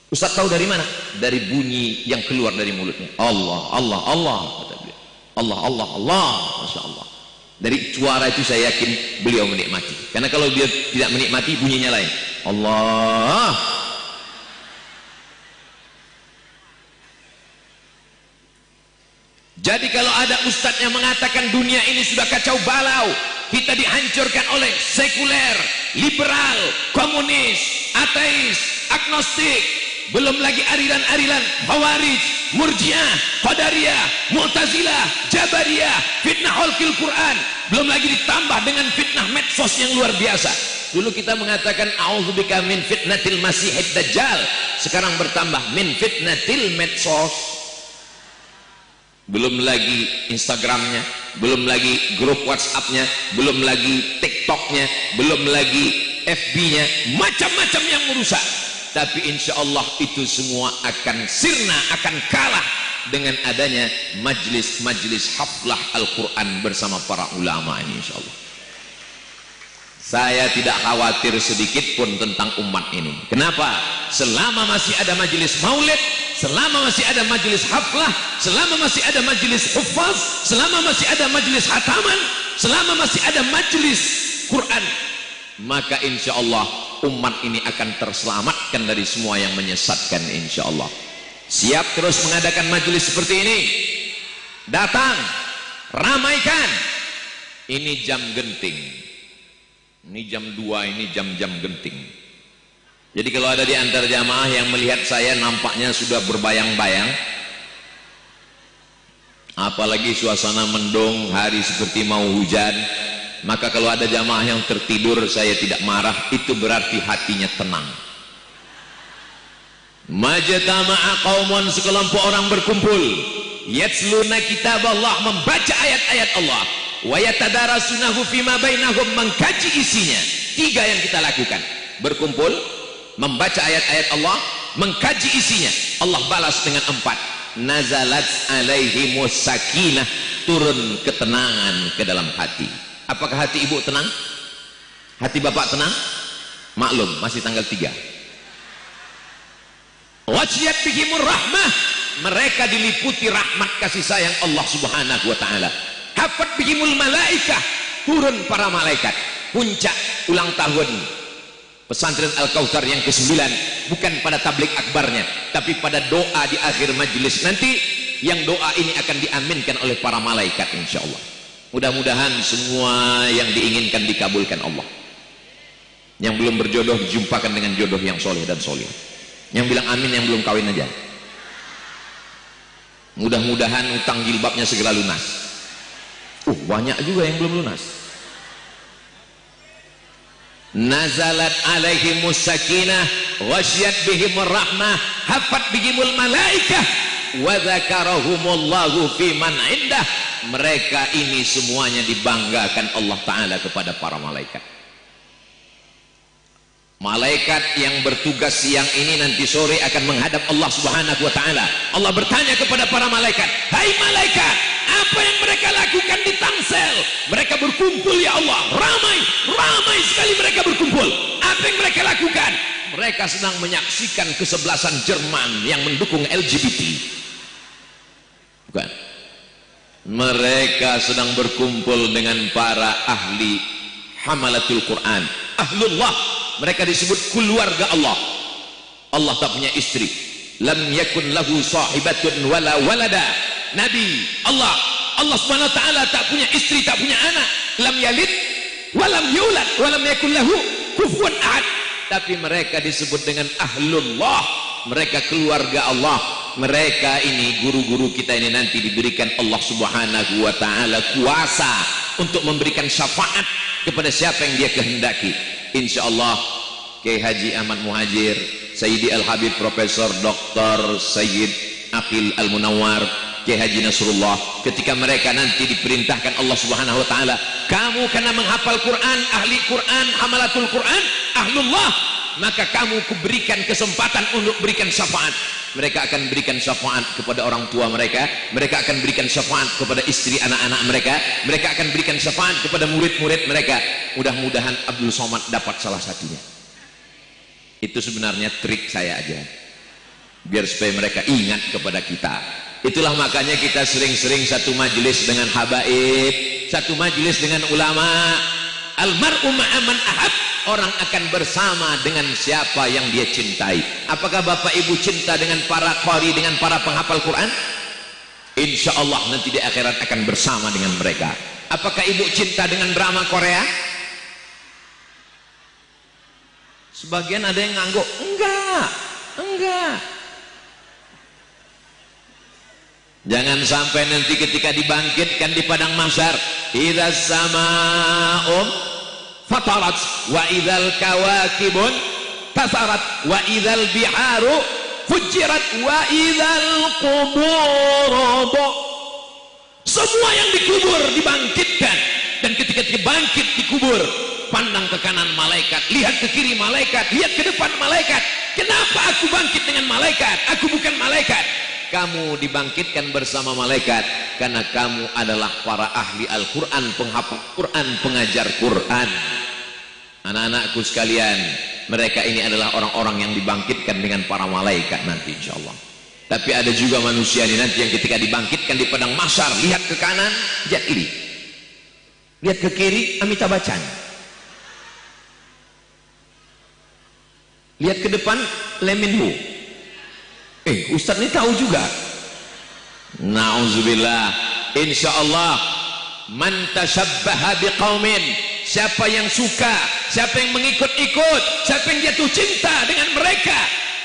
Ustaz tahu dari mana? Dari bunyi yang keluar dari mulutnya. Allah, Allah, Allah, kata beliau. Allah, Allah, Allah, Masya Allah. Dari suara itu saya yakin beliau menikmati. Karena kalau dia tidak menikmati, bunyinya lain. Allah. Jadi kalau ada ustadz yang mengatakan dunia ini sudah kacau balau, kita dihancurkan oleh sekuler, liberal, komunis, ateis, agnostik, belum lagi aliran-aliran Khawarij, Murji'ah, Qadariyah, Mu'tazilah, Jabariyah, fitnah holkil Quran, belum lagi ditambah dengan fitnah medsos yang luar biasa. Dulu kita mengatakan a'udzubika min fitnatil masihid dajjal, sekarang bertambah min fitnatil medsos. Belum lagi Instagramnya, belum lagi grup WhatsAppnya, belum lagi TikToknya, belum lagi FB-nya, macam-macam yang merusak. Tapi insya Allah itu semua akan sirna, akan kalah dengan adanya majlis-majlis haflah Al-Quran bersama para ulama ini, insya Allah. Saya tidak khawatir sedikit pun tentang umat ini. Kenapa? Selama masih ada majlis maulid, selama masih ada majlis haflah, selama masih ada majlis huffaz, selama masih ada majlis hataman, selama masih ada majlis Quran, maka insya Allah umat ini akan terselamatkan dari semua yang menyesatkan, insya Allah. Siap terus mengadakan majlis seperti ini. Datang, ramaikan. Ini jam genting. Ini jam 2, ini jam-jam genting. Jadi kalau ada di antara jamaah yang melihat saya nampaknya sudah berbayang-bayang, apalagi suasana mendung, hari seperti mau hujan, maka kalau ada jamaah yang tertidur saya tidak marah, itu berarti hatinya tenang. Majtama'a qaumun, sekelompok orang berkumpul, yatsluna kitab Allah, membaca ayat-ayat Allah, wa yatadarasunahu fima bainahum, mengkaji isinya. 3 yang kita lakukan: berkumpul, membaca ayat-ayat Allah, mengkaji isinya. Allah balas dengan 4. Nazalat alaihimus sakinah, turun ketenangan ke dalam hati. Apakah hati ibu tenang? Hati bapak tenang? Maklum, masih tanggal 3. Wajiyat bihimur rahmah, mereka diliputi rahmat kasih sayang Allah subhanahu wa ta'ala. Hafat bihimul malaikah, turun para malaikat. Puncak ulang tahun pesantren Al-Kautsar yang ke-9 bukan pada tablik akbarnya, tapi pada doa di akhir majelis nanti, yang doa ini akan diaminkan oleh para malaikat, insya Allah. Mudah-mudahan semua yang diinginkan dikabulkan Allah. Yang belum berjodoh dijumpakan dengan jodoh yang soleh dan soleh. Yang bilang amin yang belum kawin aja. Mudah-mudahan utang jilbabnya segera lunas. Banyak juga yang belum lunas. Nazalat alaihimus sakinah, ghasyiyat bihimur rahmah, hafat bihimul malaikah, wa dzakarahumullahu fi man indah. Mereka ini semuanya dibanggakan Allah Ta'ala kepada para malaikat. Malaikat yang bertugas siang ini nanti sore akan menghadap Allah Subhanahu wa taala. Allah bertanya kepada para malaikat, "Hai malaikat, apa yang mereka lakukan di Tangsel? Mereka berkumpul ya Allah, ramai sekali mereka berkumpul. Apa yang mereka lakukan? Mereka sedang menyaksikan kesebelasan Jerman yang mendukung LGBT." Bukan. Mereka sedang berkumpul dengan para ahli hamalatul Quran, ahlullah. Mereka disebut keluarga Allah. Allah tak punya istri. Lam yakun lahu sahibatun wala walada. Nabi Allah Subhanahu wa taala tak punya istri, tak punya anak. Lam yalid walam yulad walam yakun lahu kufuwan ahad. Tapi mereka disebut dengan ahlullah. Mereka keluarga Allah. Mereka ini guru-guru kita ini nanti diberikan Allah Subhanahu wa taala kuasa untuk memberikan syafaat kepada siapa yang dia kehendaki. Insyaallah Kiai Haji Ahmad Muhajir, Sayyidi Al-Habib Profesor Dr. Sayyid Aqil Al-Munawwar, Kiai Haji Nasrullah, ketika mereka nanti diperintahkan Allah Subhanahu wa taala, kamu karena menghafal Quran, ahli Quran, hamalatul Quran, ahlullah, maka kamu kuberikan kesempatan untuk berikan syafaat. Mereka akan berikan syafaat kepada orang tua mereka, mereka akan berikan syafaat kepada istri anak-anak mereka, mereka akan berikan syafaat kepada murid-murid mereka. Mudah-mudahan Abdul Somad dapat salah satunya. Itu sebenarnya trik saya aja, biar supaya mereka ingat kepada kita. Itulah makanya kita sering-sering satu majelis dengan habaib, satu majelis dengan ulama. Almar'u ma'aman ahad, orang akan bersama dengan siapa yang dia cintai. Apakah Bapak Ibu cinta dengan para qari, dengan para penghafal Quran? Insya Allah nanti di akhirat akan bersama dengan mereka. Apakah Ibu cinta dengan drama Korea? Sebagian ada yang ngangguk, enggak. Jangan sampai nanti ketika dibangkitkan di padang mahsyar, idza sama'um fatarat wa idzal kawakibun tasarat wa idzal biharu fujirat wa idzal qubur. Semua yang dikubur dibangkitkan, dan ketika dibangkit dikubur, pandang ke kanan malaikat, lihat ke kiri malaikat, lihat ke depan malaikat. Kenapa aku bangkit dengan malaikat? Aku bukan malaikat. Kamu dibangkitkan bersama malaikat karena kamu adalah para ahli Al-Quran, penghafal Quran, pengajar Quran. Anak-anakku sekalian, mereka ini adalah orang-orang yang dibangkitkan dengan para malaikat nanti insyaallah. Tapi ada juga manusia ini nanti yang ketika dibangkitkan di padang mahsyar, lihat ke kanan Jet Li, lihat ke kiri Amitabh Bachchan, lihat ke depan Lee Min Ho. Ustaz ini tahu juga. Nauzubillah. Insyaallah man tashabbaha biqaumin, siapa yang suka, siapa yang mengikut-ikut, siapa yang jatuh cinta dengan mereka,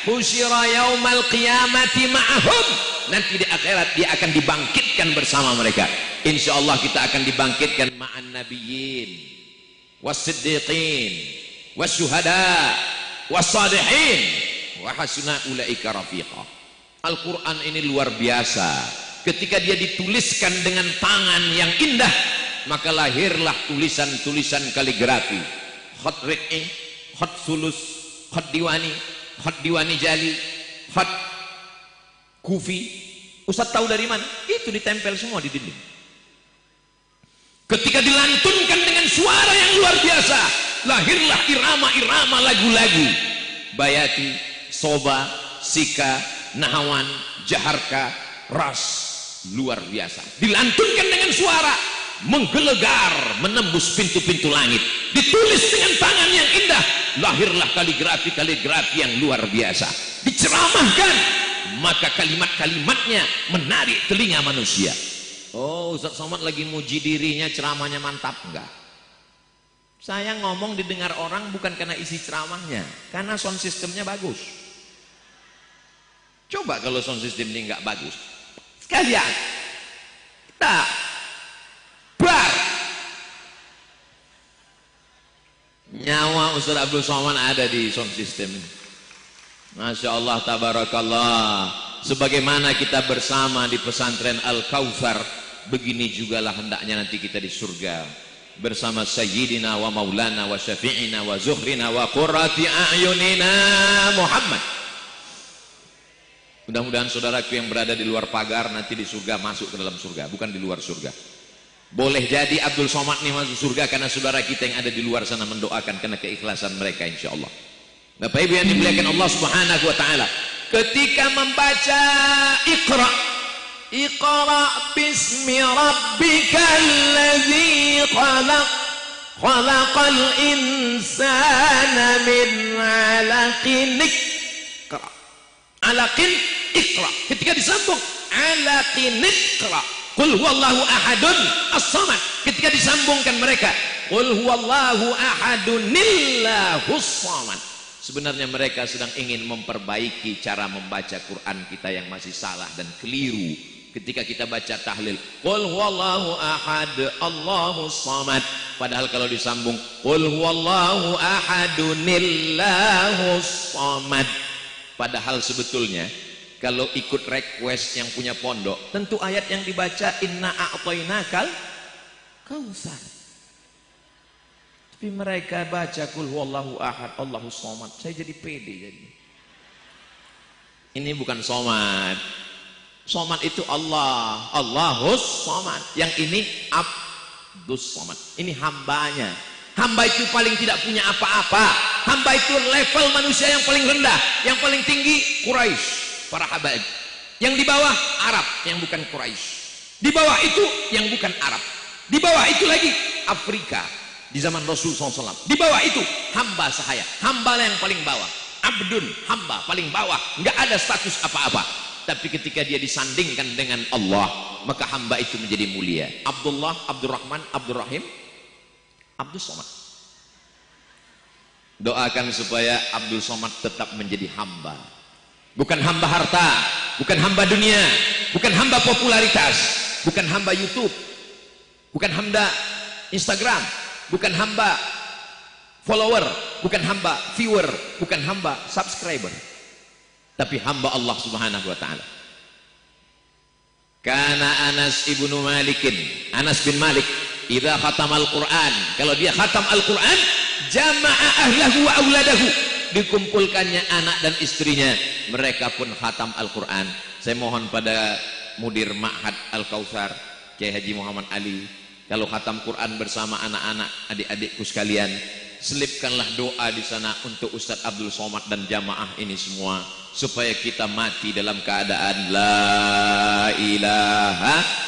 husyira yaumal qiyamati ma'ahum, nanti di akhirat dia akan dibangkitkan bersama mereka. Insyaallah kita akan dibangkitkan ma'an nabiyyin was-siddiqin was-syuhada was-salihin wa hasuna ulaika rafiqa. Al-Quran ini luar biasa. Ketika dia dituliskan dengan tangan yang indah, maka lahirlah tulisan-tulisan kaligrafi, khat riq'i, khat sulus, khat diwani jali, khat kufi. Ustaz tahu dari mana? Itu ditempel semua di dinding. Ketika dilantunkan dengan suara yang luar biasa, lahirlah irama-irama lagu-lagu bayati, soba, sika, nahawan, jaharka, ras, luar biasa. Dilantunkan dengan suara menggelegar, menembus pintu-pintu langit. Ditulis dengan tangan yang indah, lahirlah kaligrafi-kaligrafi yang luar biasa. Diceramahkan, maka kalimat-kalimatnya menarik telinga manusia. Oh, Ustaz Somad lagi muji dirinya, ceramahnya mantap. Enggak. Saya ngomong didengar orang bukan karena isi ceramahnya, karena sound systemnya bagus. Coba kalau sound system ini nggak bagus, sekalian kita bar nyawa Ustaz Abdul Somad ada di sound system ini. Masya Allah, tabarakallah. Sebagaimana kita bersama di pesantren Al-Kautsar, begini jugalah hendaknya nanti kita di surga. bersama Sayyidina wa Maulana wa Syafi'ina wa Zuhrina wa Qurrati A'yunina Muhammad. Mudah-mudahan saudaraku yang berada di luar pagar nanti di surga masuk ke dalam surga, bukan di luar surga. Boleh jadi Abdul Somad ini masuk surga karena saudara kita yang ada di luar sana mendoakan karena keikhlasan mereka, insya Allah. Bapak Ibu yang dimuliakan Allah Subhanahu wa taala, ketika membaca Iqra, Iqra bismi rabbikal ladzi khalaq, khalaqal insana min 'alaqin, Iqra, 'alaqin Iqra. Ketika disambung 'alaqin Iqra, qul huwallahu ahadun as-samad. Ketika disambungkan mereka, qul huwallahu ahadun illahus samad. Sebenarnya mereka sedang ingin memperbaiki cara membaca Quran kita yang masih salah dan keliru. Ketika kita baca tahlil, qul huwallahu ahad Allahus samad, padahal kalau disambung qul huwallahu ahadunillahus samad, padahal sebetulnya kalau ikut request yang punya pondok, tentu ayat yang dibaca inna a'tainakal kautsar. Tapi mereka baca qul huwallahu ahad Allahus samad. Saya jadi pede jadi. Ini bukan somad. Somad itu Allah, Allahus samad. Yang ini Abdus samad. Ini hambanya. Hamba itu paling tidak punya apa-apa. Hamba itu level manusia yang paling rendah. Yang paling tinggi Quraisy, para habaib. Yang di bawah Arab yang bukan Quraisy. Di bawah itu yang bukan Arab. Di bawah itu lagi Afrika di zaman Rasul SAW. Di bawah itu hamba sahaya, hamba yang paling bawah. Abdun, hamba paling bawah, nggak ada status apa-apa. Tapi ketika dia disandingkan dengan Allah, maka hamba itu menjadi mulia. Abdullah, Abdurrahman, Abdurrahim, Abdul Somad. Doakan supaya Abdul Somad tetap menjadi hamba. Bukan hamba harta, bukan hamba dunia, bukan hamba popularitas, bukan hamba YouTube, bukan hamba Instagram, bukan hamba follower, bukan hamba viewer, bukan hamba subscriber, tapi hamba Allah Subhanahu wa taala. Kana Anas ibnu Malikin, Anas bin Malik, idza khatamal Quran, kalau dia khatam Al-Quran, jama'a ahlahu wa auladahu, dikumpulkannya anak dan istrinya, mereka pun khatam Al-Quran. Saya mohon pada mudir Ma'had Al-Kautsar, Kiai Haji Muhammad Ali, kalau khatam Quran bersama anak-anak adik-adikku sekalian, selipkanlah doa di sana untuk Ustadz Abdul Somad dan jamaah ini semua, supaya kita mati dalam keadaan la ilaha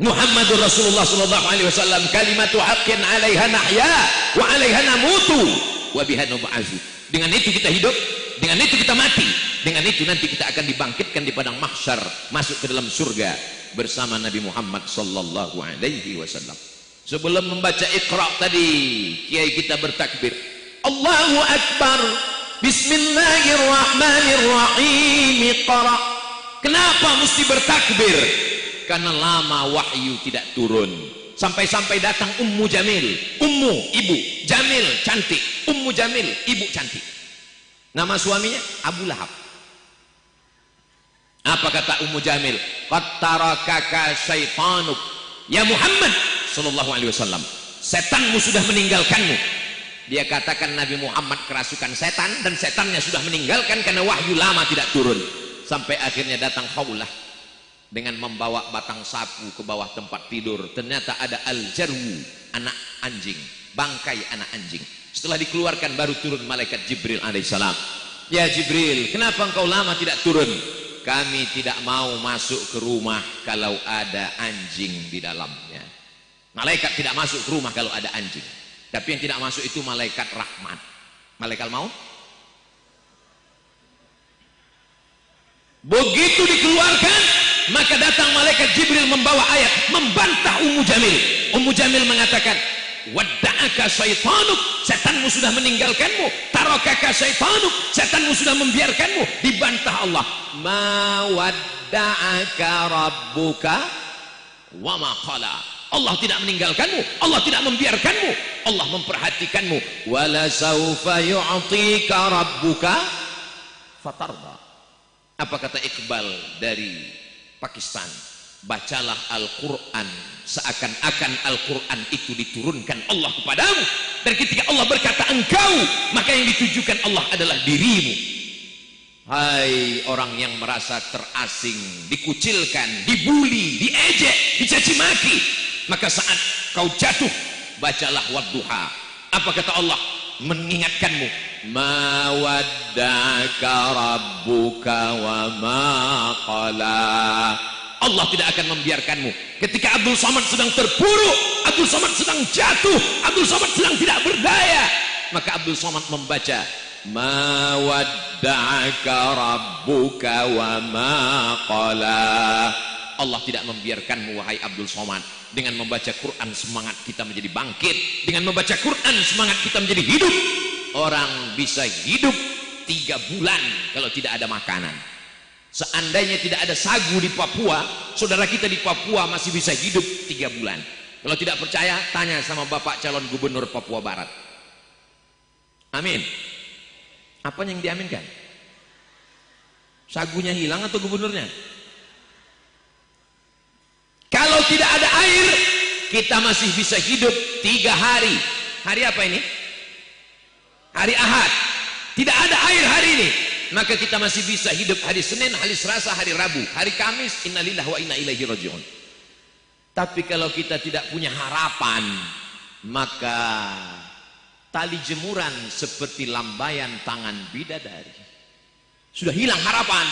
Muhammadur Rasulullah sallallahu alaihi wasallam, kalimatu haqqin 'alaiha nahya wa 'alaiha namutu wa biha nub'atsu. Dengan itu kita hidup, dengan itu kita mati, dengan itu nanti kita akan dibangkitkan di padang mahsyar, masuk ke dalam surga bersama Nabi Muhammad sallallahu alaihi wasallam. Sebelum membaca Iqra tadi, kiai kita bertakbir, Allahu Akbar, Bismillahirrahmanirrahim, Iqra. Kenapa mesti bertakbir? Karena lama wahyu tidak turun. Sampai-sampai datang Ummu Jamil, Ummu, ibu, Jamil, cantik, Ummu Jamil, ibu cantik. Nama suaminya Abu Lahab. Apa kata Ummu Jamil? Qad tarakaka syaitanuk ya Muhammad sallallahu alaihi wasallam, setanmu sudah meninggalkanmu. Dia katakan Nabi Muhammad kerasukan setan, dan setannya sudah meninggalkan karena wahyu lama tidak turun. Sampai akhirnya datang Khawlah dengan membawa batang sapu ke bawah tempat tidur. Ternyata ada Al-Jarwu, anak anjing, bangkai anak anjing. Setelah dikeluarkan baru turun malaikat Jibril alaihissalam. Ya Jibril, kenapa engkau lama tidak turun? Kami tidak mau masuk ke rumah kalau ada anjing di dalamnya. Malaikat tidak masuk ke rumah kalau ada anjing. Tapi yang tidak masuk itu malaikat rahmat, malaikat maut. Begitu dikeluarkan, maka datang malaikat Jibril membawa ayat membantah Ummu Jamil. Ummu Jamil mengatakan, wadda'aka syaitanuk, setanmu sudah meninggalkanmu. Tarakaka syaitanuk, setanmu sudah membiarkanmu. Dibantah Allah. Ma wadda'aka rabbuka wa ma qala. Allah tidak meninggalkanmu, Allah tidak membiarkanmu, Allah memperhatikanmu. Wala saufa yu'tika rabbuka fatarda. Apa kata Iqbal dari Pakistan? bacalah Al-Quran seakan-akan Al-Quran itu diturunkan Allah kepadamu, dan ketika Allah berkata engkau, maka yang ditujukan Allah adalah dirimu. Hai orang yang merasa terasing, dikucilkan, dibuli, diejek, dicaci maki, maka saat kau jatuh, bacalah wadduha. Apa kata Allah mengingatkanmu? Ma wadda'aka rabbuka wa ma qala. Allah tidak akan membiarkanmu ketika Abdul Somad sedang terpuruk, Abdul Somad sedang jatuh, Abdul Somad sedang tidak berdaya, maka Abdul Somad membaca ma wadda'aka rabbuka wa ma qala. Allah tidak membiarkanmu wahai Abdul Somad. Dengan membaca Quran semangat kita menjadi bangkit, dengan membaca Quran semangat kita menjadi hidup. Orang bisa hidup 3 bulan kalau tidak ada makanan. Seandainya tidak ada sagu di Papua, saudara kita di Papua masih bisa hidup 3 bulan. Kalau tidak percaya, tanya sama Bapak calon gubernur Papua Barat. Amin. Apa yang diaminkan? Sagunya hilang atau gubernurnya? Kalau tidak ada air, kita masih bisa hidup 3 hari. Hari apa ini? Hari Ahad. Tidak ada air hari ini, maka kita masih bisa hidup hari Senin, hari Selasa, hari Rabu, hari Kamis. Innalillahi wa inna ilaihi raji'un. Tapi kalau kita tidak punya harapan, maka tali jemuran seperti lambaian tangan bidadari. Sudah hilang harapan.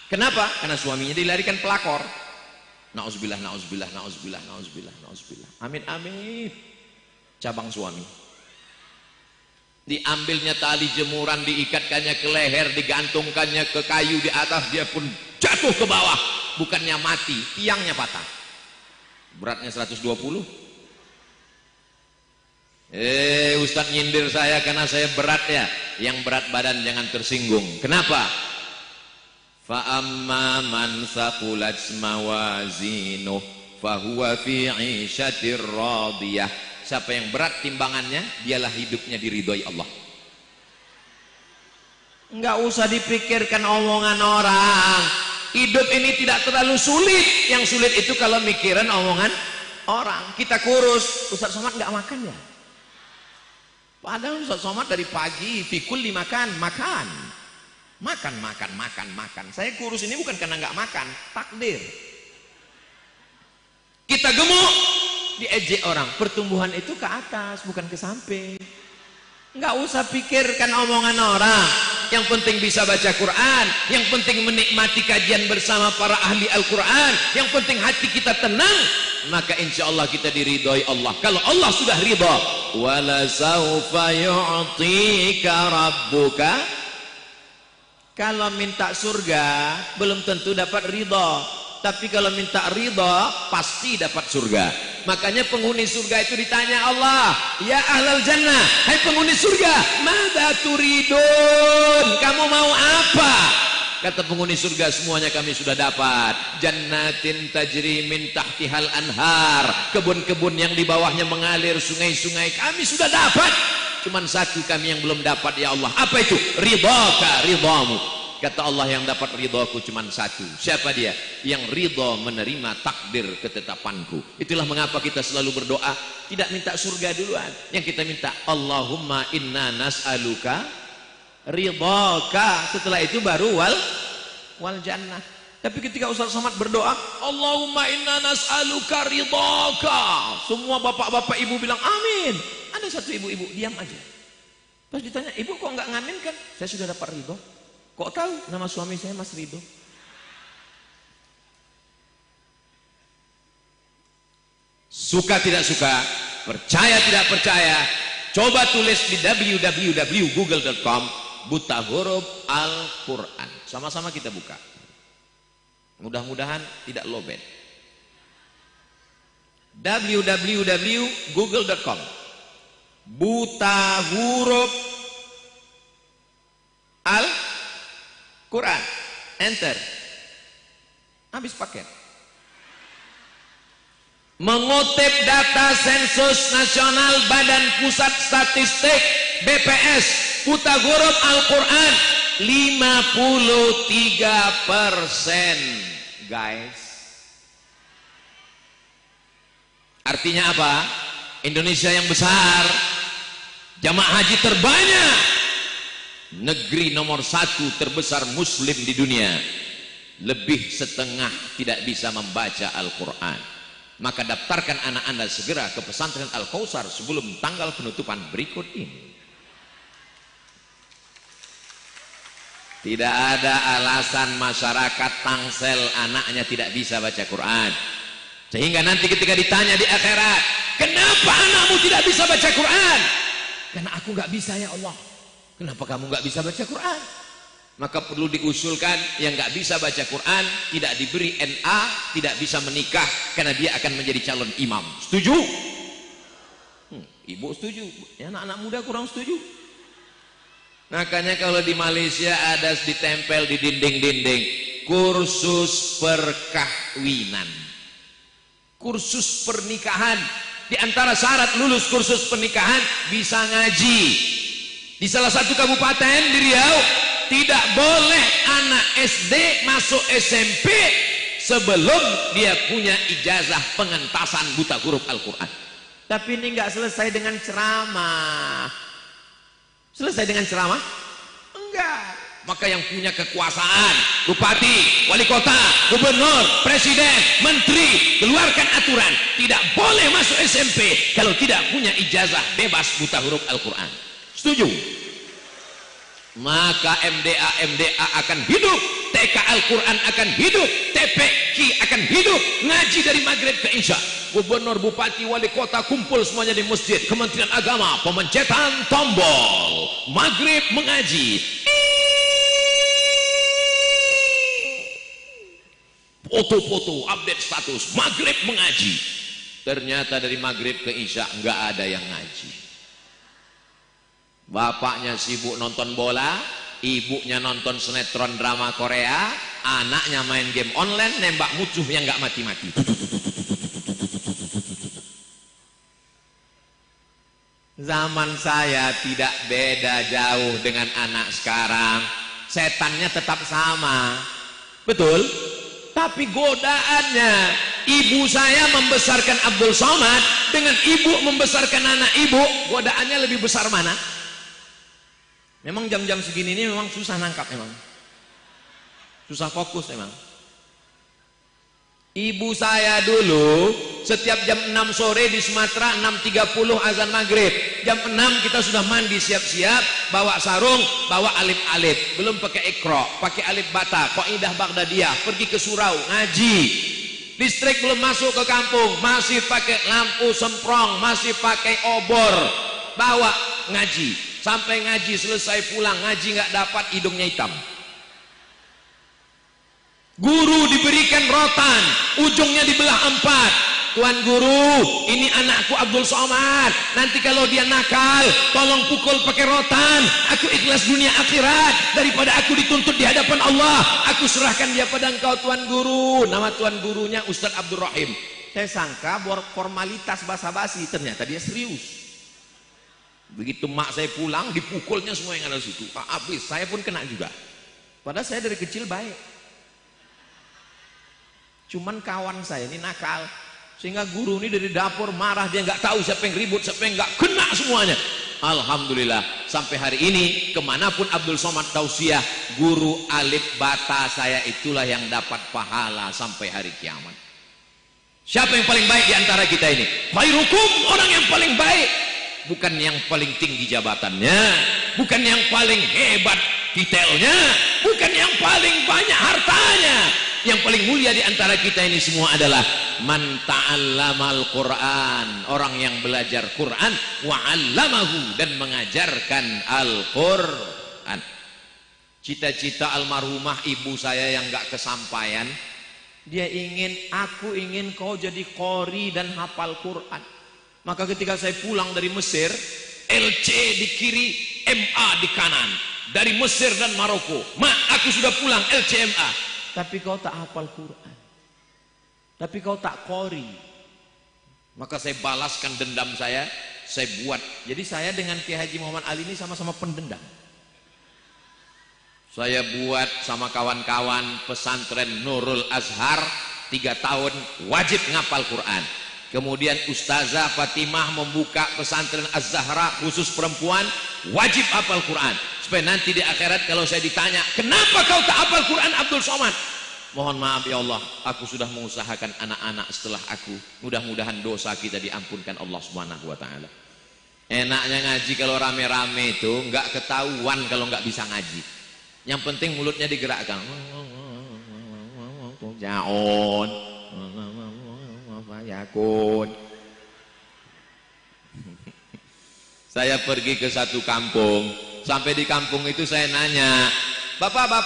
Kenapa? Karena suaminya dilarikan pelakor. Nauzubillah, nauzubillah, nauzubillah, nauzubillah, nauzubillah. Amin, amin. Cabang suami. Diambilnya tali jemuran, diikatkannya ke leher, digantungkannya ke kayu di atas, dia pun jatuh ke bawah. Bukannya mati, tiangnya patah. Beratnya 120. Ustadz nyindir saya karena saya berat ya. Yang berat badan jangan tersinggung. Kenapa? Fa amma man thaqulat mawazinuh fahuwa fi 'ishatir radiyah. Siapa yang berat timbangannya, dialah hidupnya diridhoi Allah. Enggak usah dipikirkan omongan orang. Hidup ini tidak terlalu sulit. Yang sulit itu kalau mikiran omongan orang. Kita kurus, Ustaz Somad enggak makan ya? Padahal Ustaz Somad dari pagi fikul dimakan, makan. Makan. Saya kurus ini bukan karena enggak makan, takdir. Kita gemuk, diejek orang. Pertumbuhan itu ke atas, bukan ke samping. Nggak usah pikirkan omongan orang. Yang penting bisa baca Quran, yang penting menikmati kajian bersama para ahli Al-Quran, yang penting hati kita tenang, maka insya Allah kita diridhoi Allah. Kalau Allah sudah ridha, wala saufa yu'tika rabbuka. Kalau minta surga belum tentu dapat ridha, tapi kalau minta ridha pasti dapat surga. Makanya penghuni surga itu ditanya Allah, ya ahlal jannah, hai penghuni surga, madza turidun, kamu mau apa? Kata penghuni surga, semuanya kami sudah dapat. Jannatin tajri min tahtihal anhar, kebun-kebun yang di bawahnya mengalir sungai-sungai, kami sudah dapat. Cuman satu kami yang belum dapat ya Allah. Apa itu? Ridhaka, ridhamu. Kata Allah, yang dapat ridhaku cuma satu. Siapa dia? Yang ridha menerima takdir ketetapanku. Itulah mengapa kita selalu berdoa tidak minta surga duluan. Yang kita minta Allahumma inna nas'aluka ridhaka. Setelah itu baru wal jannah. Tapi ketika Ustaz Somad berdoa Allahumma inna nas'aluka ridhaka, semua bapak-bapak ibu bilang amin. Ada satu ibu-ibu diam aja. Pas ditanya, ibu kok nggak ngamin kan? Saya sudah dapat ridho. Kok tahu nama suami saya Mas Ridho? Suka tidak suka, percaya tidak percaya, coba tulis di www.google.com buta huruf Al-Quran. Sama-sama kita buka. Mudah-mudahan tidak lowbat. www.google.com buta huruf Al-Quran, enter, habis paket. Mengutip data sensus nasional Badan Pusat Statistik BPS, buta huruf Al-Quran 53%, guys. Artinya apa? Indonesia yang besar, jamaah haji terbanyak, negeri nomor 1 terbesar muslim di dunia, lebih setengah tidak bisa membaca Al-Quran. Maka daftarkan anak Anda segera ke pesantren Al-Kausar sebelum tanggal penutupan berikut ini. Tidak ada alasan masyarakat tangsel anaknya tidak bisa baca Quran, sehingga nanti ketika ditanya di akhirat, kenapa anakmu tidak bisa baca Quran? Karena aku nggak bisa ya Allah. Kenapa kamu nggak bisa baca Quran? Maka perlu diusulkan yang nggak bisa baca Quran tidak diberi NA, tidak bisa menikah karena dia akan menjadi calon imam. Setuju? Ibu setuju, ya, anak-anak muda kurang setuju. Makanya kalau di Malaysia ada ditempel di dinding-dinding kursus perkahwinan, kursus pernikahan. Di antara syarat lulus kursus pernikahan bisa ngaji. Di salah satu kabupaten di Riau, tidak boleh anak SD masuk SMP sebelum dia punya ijazah pengentasan buta huruf Al-Quran. Tapi ini nggak selesai dengan ceramah. Selesai dengan ceramah? Enggak. Maka yang punya kekuasaan, bupati, wali kota, gubernur, presiden, menteri, keluarkan aturan tidak boleh masuk SMP kalau tidak punya ijazah bebas buta huruf Al-Quran. Setuju? Maka MDA akan hidup, TK Al-Quran akan hidup, TPQ akan hidup, ngaji dari maghrib ke isya. Gubernur, bupati, wali kota kumpul semuanya di masjid. Kementerian Agama, pemencetan tombol, maghrib mengaji, foto-foto, update status, maghrib mengaji. Ternyata dari maghrib ke isya nggak ada yang ngaji. Bapaknya sibuk nonton bola, ibunya nonton sinetron drama Korea, anaknya main game online, nembak musuh yang nggak mati-mati. Zaman saya tidak beda jauh dengan anak sekarang. Setannya tetap sama, betul? Tapi godaannya, ibu saya membesarkan Abdul Somad dengan ibu membesarkan anak ibu, godaannya lebih besar mana? Memang jam-jam segini ini memang susah nangkap, memang susah fokus memang. Ibu saya dulu setiap jam 6 sore di Sumatera 6.30 azan maghrib, jam 6 kita sudah mandi siap-siap, bawa sarung, bawa alif-alif, belum pakai ikro, pakai alif bata, qaidah Baghdadiyah, pergi ke surau ngaji. Listrik belum masuk ke kampung, masih pakai lampu semprong, masih pakai obor, bawa ngaji. Sampai ngaji selesai pulang, ngaji nggak dapat, hidungnya hitam. Guru diberikan rotan, ujungnya dibelah 4. Tuan guru, ini anakku Abdul Somad, nanti kalau dia nakal tolong pukul pakai rotan, aku ikhlas dunia akhirat daripada aku dituntut di hadapan Allah, aku serahkan dia pada engkau Tuan guru. Nama tuan gurunya Ustadz Abdul Rahim. Saya sangka formalitas basa-basi, ternyata dia serius. Begitu mak saya pulang, dipukulnya semua yang ada di situ. Habis, saya pun kena juga. Padahal saya dari kecil baik. Cuman kawan saya ini nakal, sehingga guru ini dari dapur marah, dia nggak tahu siapa yang ribut, siapa yang nggak, kena semuanya. Alhamdulillah, sampai hari ini kemanapun Abdul Somad tausiah, guru alif bata saya itulah yang dapat pahala sampai hari kiamat. Siapa yang paling baik di antara kita ini? Khairukum, orang yang paling baik. Bukan yang paling tinggi jabatannya, bukan yang paling hebat titelnya, bukan yang paling banyak hartanya. Yang paling mulia di antara kita ini semua adalah man ta'allamal Qur'an, orang yang belajar Quran, wa 'allamahu, dan mengajarkan Al-Qur'an. Cita-cita almarhumah ibu saya yang gak kesampaian, dia ingin, aku ingin kau jadi qori dan hafal Quran. Maka ketika saya pulang dari Mesir, LC di kiri, MA di kanan, dari Mesir dan Maroko. Aku sudah pulang LCMA, tapi kau tak hafal Quran, tapi kau tak qori. Maka saya balaskan dendam saya buat. Jadi saya dengan Kiai Haji Muhammad Ali ini sama-sama pendendam. Saya buat sama kawan-kawan pesantren Nurul Azhar 3 tahun wajib ngapal Quran. Kemudian Ustazah Fatimah membuka pesantren Az-Zahra khusus perempuan, wajib hafal Quran. Supaya nanti di akhirat kalau saya ditanya, kenapa kau tak hafal Quran Abdul Somad? Mohon maaf ya Allah, aku sudah mengusahakan anak-anak setelah aku. Mudah-mudahan dosa kita diampunkan Allah Subhanahu wa taala. Enaknya ngaji kalau rame-rame itu nggak ketahuan kalau nggak bisa ngaji. Yang penting mulutnya digerakkan. Jaon, yakun. Saya pergi ke satu kampung. Sampai di kampung itu saya nanya, Bapak,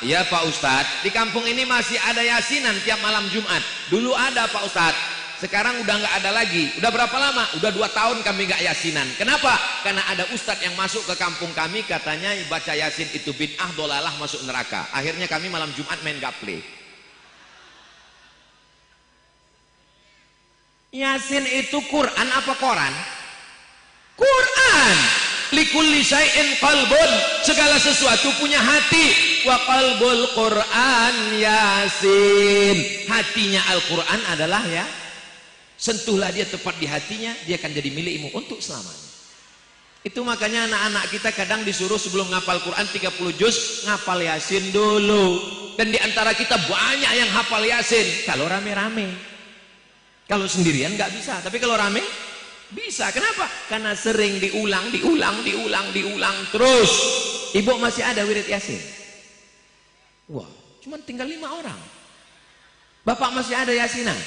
iya Pak Ustadz, di kampung ini masih ada yasinan tiap malam Jumat. Dulu ada Pak Ustadz, sekarang udah nggak ada lagi. Udah berapa lama? Udah 2 tahun kami nggak yasinan. Kenapa? Karena ada Ustadz yang masuk ke kampung kami, katanya baca yasin itu bid'ah, dolalah, masuk neraka. Akhirnya kami malam Jumat main gaple. Yasin itu Quran apa koran? Quran. Likulli syai'in qalbun, segala sesuatu punya hati. Wa qalbul Quran Yasin, hatinya Al-Quran adalah ya, sentuhlah dia tepat di hatinya, dia akan jadi milikmu untuk selamanya. Itu makanya anak-anak kita kadang disuruh sebelum ngapal Quran 30 juz, ngapal Yasin dulu. Dan di antara kita banyak yang hafal Yasin kalau rame-rame. Kalau sendirian nggak bisa, tapi kalau rame bisa. Kenapa? Karena sering diulang terus. Ibu masih ada wirid Yasin? Wah, cuma tinggal 5 orang. Bapak masih ada Yasinan?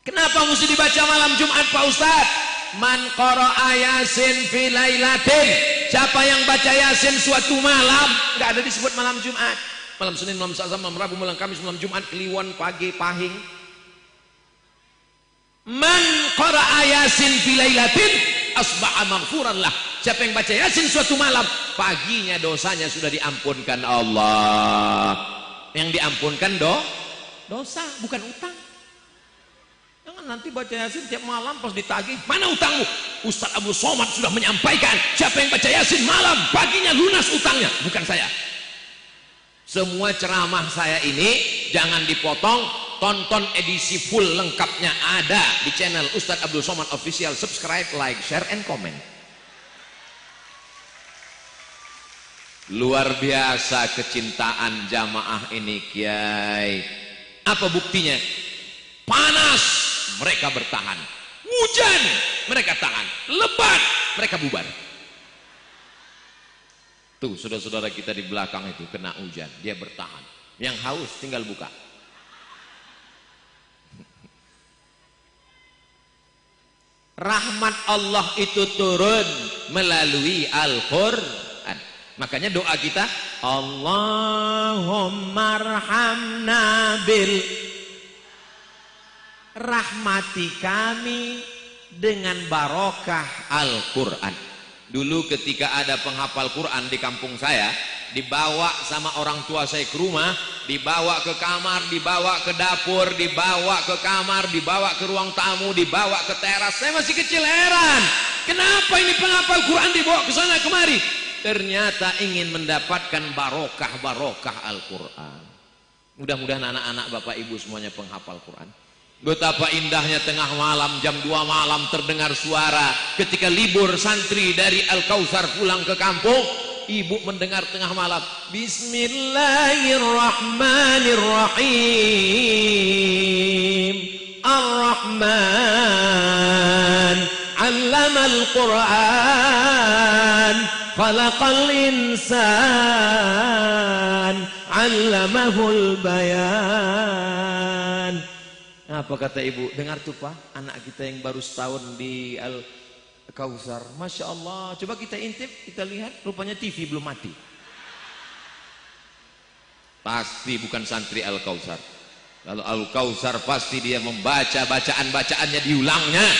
Kenapa mesti dibaca malam Jumat Pak Ustadz? Man qara'a Yasin fi lailatin, siapa yang baca Yasin suatu malam, nggak ada disebut malam Jumat. Malam Senin, malam Selasa, malam Rabu, malam Kamis, malam Jumat, Kliwon, pagi, pahing. Man qara'a Yasin fi lailatin asbaha maghfuran lah. Siapa yang baca Yasin suatu malam, paginya dosanya sudah diampunkan Allah. Yang diampunkan dosa, bukan utang. Jangan nanti baca Yasin tiap malam pas ditagih, mana utangmu? Ustaz Abdul Somad sudah menyampaikan, siapa yang baca Yasin malam, paginya lunas utangnya. Bukan saya. Semua ceramah saya ini jangan dipotong, tonton edisi full lengkapnya ada di channel Ustaz Abdul Somad Official. Subscribe, like, share, and comment. Luar biasa kecintaan jamaah ini, Kiai. Apa buktinya? Panas, mereka bertahan. Hujan, mereka tahan. Lebat, mereka bubar. Tuh saudara-saudara kita di belakang itu kena hujan, dia bertahan. Yang haus tinggal buka. Rahmat Allah itu turun melalui Al-Quran. Makanya doa kita, Allahumma arhamna bil, rahmati kami dengan barokah Al-Quran. Dulu ketika ada penghafal Quran di kampung saya, dibawa sama orang tua saya ke rumah, dibawa ke kamar, dibawa ke dapur, dibawa ke kamar, dibawa ke ruang tamu, dibawa ke teras. Saya masih kecil, heran, kenapa ini penghafal Quran dibawa ke sana kemari? Ternyata ingin mendapatkan barokah Al-Quran. Mudah-mudahan anak-anak Bapak Ibu semuanya penghafal Quran. Betapa indahnya tengah malam, jam 2 malam terdengar suara ketika libur santri dari Al-Kautsar pulang ke kampung. Ibu mendengar tengah malam, Bismillahirrahmanirrahim, Ar-Rahman 'allamal Qur'an, khalaqal insan, 'allamahul bayan. Apa kata ibu? Dengar tuh Pak, anak kita yang baru setahun di Al-Kautsar, Masya Allah. Coba kita intip, kita lihat, rupanya TV belum mati. Pasti bukan santri Al-Kautsar. Kalau Al-Kautsar pasti dia membaca bacaan-bacaannya diulangnya.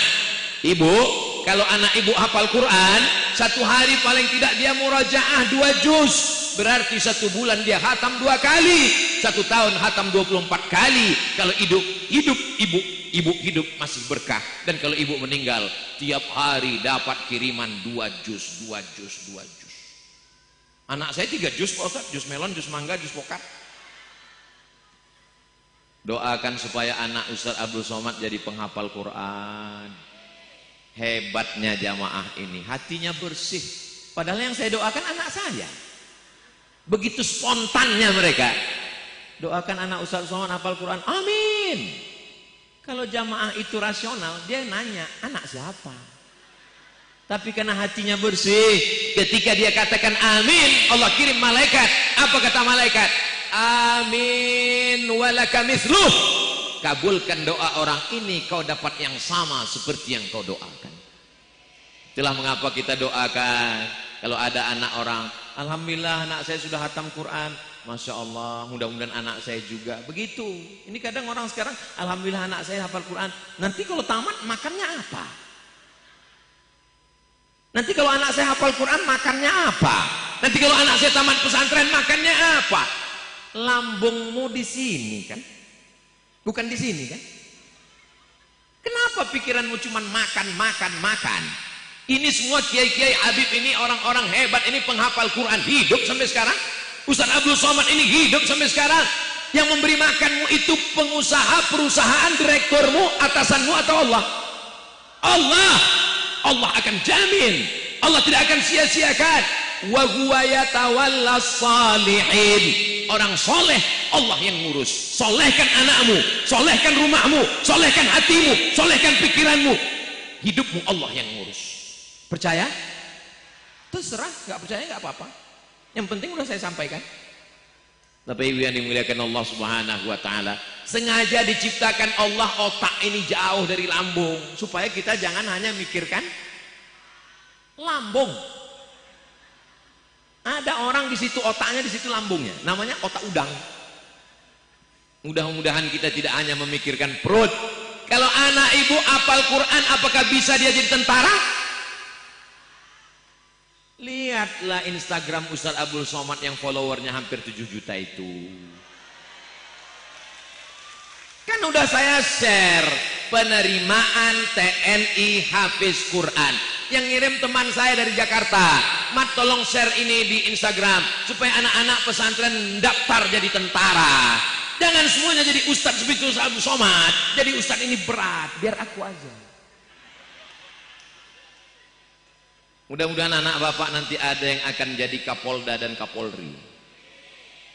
Ibu, kalau anak ibu hafal Quran, 1 hari paling tidak dia murajaah 2 juz. Berarti 1 bulan dia khatam 2 kali, 1 tahun khatam 24 kali. Kalau ibu hidup masih berkah. Dan kalau ibu meninggal, tiap hari dapat kiriman 2 juz. Anak saya 3 juz Pak Ustaz, juz melon, juz mangga, juz pokat. Doakan supaya anak Ustaz Abdul Somad jadi penghafal Quran. Hebatnya jamaah ini, hatinya bersih. Padahal yang saya doakan anak saya. Begitu spontannya mereka. Doakan anak Ustaz Somad hafal Quran, amin. Kalau jamaah itu rasional, dia nanya, anak siapa? Tapi karena hatinya bersih, ketika dia katakan amin, Allah kirim malaikat. Apa kata malaikat? Amin walaka mithluh. Kabulkan doa orang ini, kau dapat yang sama seperti yang kau doakan. Itulah mengapa kita doakan. Kalau ada anak orang, alhamdulillah anak saya sudah hatam Quran, Masya Allah, mudah-mudahan anak saya juga. Begitu. Ini kadang orang sekarang, alhamdulillah anak saya hafal Quran. Nanti kalau tamat makannya apa? Nanti kalau anak saya hafal Quran makannya apa? Nanti kalau anak saya tamat pesantren makannya apa? Lambungmu di sini kan? Bukan di sini kan? Kenapa pikiranmu cuma makan? Ini semua kiai-kiai Habib ini orang-orang hebat ini penghafal Quran hidup sampai sekarang. Ustaz Abdul Somad ini hidup sampai sekarang. Yang memberi makanmu itu pengusaha, perusahaan, direkturmu, atasanmu atau Allah? Allah akan jamin. Allah tidak akan sia-siakan. Wa huwa yatawallas salihin. Orang soleh Allah yang ngurus. Solehkan anakmu, solehkan rumahmu, solehkan hatimu, solehkan pikiranmu. Hidupmu Allah yang ngurus. Percaya? Terserah, nggak percaya nggak apa-apa. Yang penting udah saya sampaikan. Bapak Ibu yang dimuliakan Allah Subhanahu wa taala, sengaja diciptakan Allah otak ini jauh dari lambung supaya kita jangan hanya mikirkan lambung. Ada orang di situ otaknya, di situ lambungnya, namanya otak udang. Mudah-mudahan kita tidak hanya memikirkan perut. Kalau anak ibu hafal Quran, apakah bisa dia jadi tentara? Lihatlah Instagram Ustaz Abdul Somad yang followernya hampir 7 juta itu. Kan udah saya share penerimaan TNI Hafiz Quran. Yang ngirim teman saya dari Jakarta. Mat tolong share ini di Instagram supaya anak-anak pesantren daftar jadi tentara. Jangan semuanya jadi ustadz seperti Ustaz Abdul Somad. Jadi ustadz ini berat, biar aku aja. Mudah-mudahan anak bapak nanti ada yang akan jadi Kapolda dan Kapolri.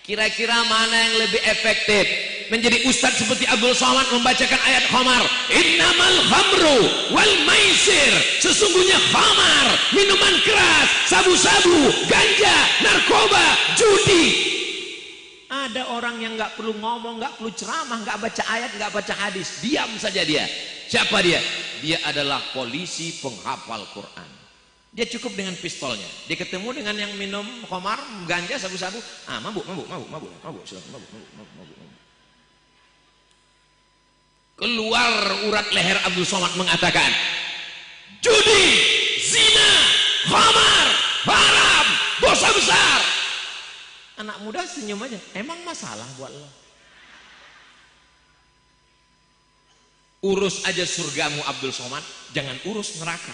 Kira-kira mana yang lebih efektif? Menjadi ustadz seperti Abdul Somad membacakan ayat khamar. Innamal khamru wal maisir. Sesungguhnya khamar, minuman keras, sabu-sabu, ganja, narkoba, judi. Ada orang yang nggak perlu ngomong, nggak perlu ceramah, nggak baca ayat, nggak baca hadis. Diam saja dia. Siapa dia? Dia adalah polisi penghafal Quran. Dia cukup dengan pistolnya. Dia ketemu dengan yang minum khamar, ganja, sabu-sabu, mabuk. Keluar urat leher Abdul Somad mengatakan, judi, zina, khamar, haram, dosa besar. Anak muda senyum aja. Emang masalah buat lo? Urus aja surgamu Abdul Somad, jangan urus neraka.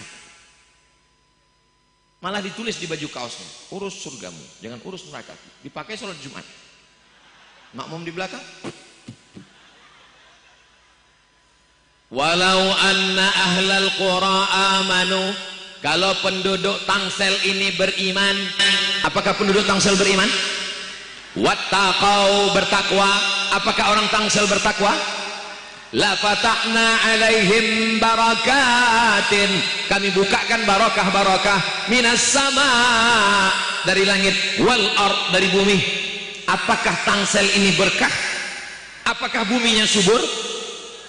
Malah ditulis di baju kaosnya, urus surgamu, jangan urus neraka. Dipakai sholat Jumat. Makmum di belakang. Walau anna ahlal qura amanu. Kalau penduduk Tangsel ini beriman. Apakah penduduk Tangsel beriman? Wattaqau, bertakwa. Apakah orang Tangsel bertakwa? La fatahna alaihim barakatin. Kami bukakan barakah-barakah minas sama, dari langit, wal ard, dari bumi. Apakah Tangsel ini berkah? Apakah buminya subur?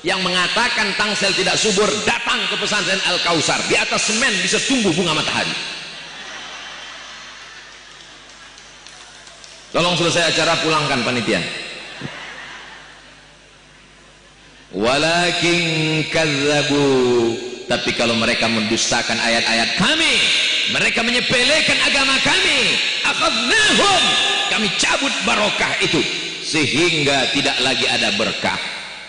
Yang mengatakan Tangsel tidak subur datang ke pesantren Al-Kausar. Di atas semen bisa tumbuh bunga matahari. Tolong selesai acara pulangkan panitia. Walakin kazzabu, tapi kalau mereka mendustakan ayat-ayat kami, mereka menyepelekan agama kami, akhadnahum, kami cabut barokah itu sehingga tidak lagi ada berkah.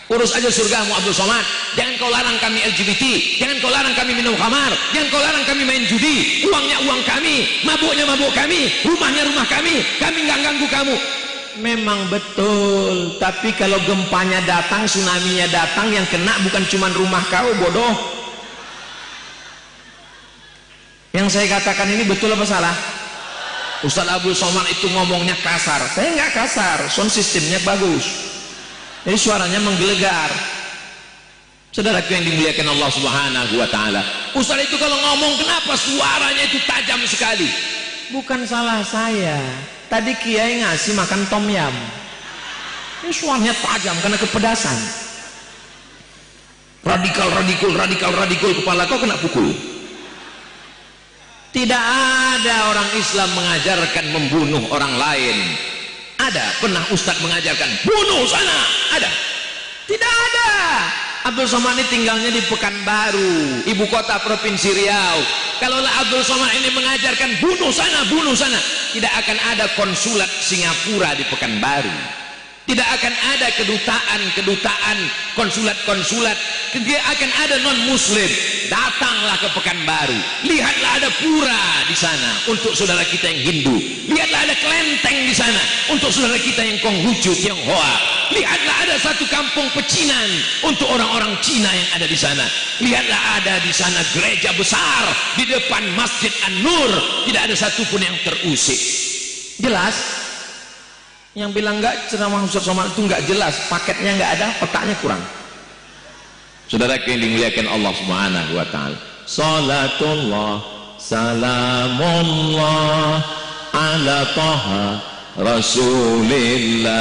Urus aja surgamu Abdul Somad. Jangan kau larang kami LGBT, jangan kau larang kami minum khamar, jangan kau larang kami main judi. Uangnya uang kami, mabuknya mabuk kami, rumahnya rumah kami nggak ganggu kamu. Memang betul, tapi kalau gempanya datang, tsunami-nya datang, yang kena bukan cuma rumah kau, bodoh. Yang saya katakan ini betul apa salah? Ustaz Abdul Somad itu ngomongnya kasar. Saya nggak kasar, sound systemnya bagus, jadi suaranya menggelegar. Saudaraku yang dimuliakan Allah Subhanahu wa Ta'ala, Ustaz itu kalau ngomong kenapa suaranya itu tajam sekali? Bukan salah saya. Tadi kiai ngasih makan tom yam, ini suaranya tajam karena kepedasan. Radikal kepala kau kena pukul. Tidak ada orang Islam mengajarkan membunuh orang lain. Ada? Pernah Ustadz mengajarkan bunuh sana? Ada? Tidak ada. Abdul Somad ini tinggalnya di Pekanbaru, ibu kota provinsi Riau. Kalaulah Abdul Somad ini mengajarkan bunuh sana, tidak akan ada konsulat Singapura di Pekanbaru, tidak akan ada kedutaan, konsulat, tidak akan ada non muslim. Datanglah ke Pekanbaru, lihatlah ada pura di sana untuk saudara kita yang Hindu, lihatlah ada kelenteng di sana untuk saudara kita yang Konghucu, Tionghoa, lihatlah ada satu kampung pecinan untuk orang-orang Cina yang ada di sana, lihatlah ada di sana gereja besar di depan Masjid An-Nur, tidak ada satupun yang terusik. Jelas? Yang bilang enggak ceramah Ustaz Somad itu enggak jelas, paketnya enggak ada, otaknya kurang. Saudara yang dimuliakan Allah Subhanahu wa Ta'ala, salatullah salamullah ala taha rasulillah,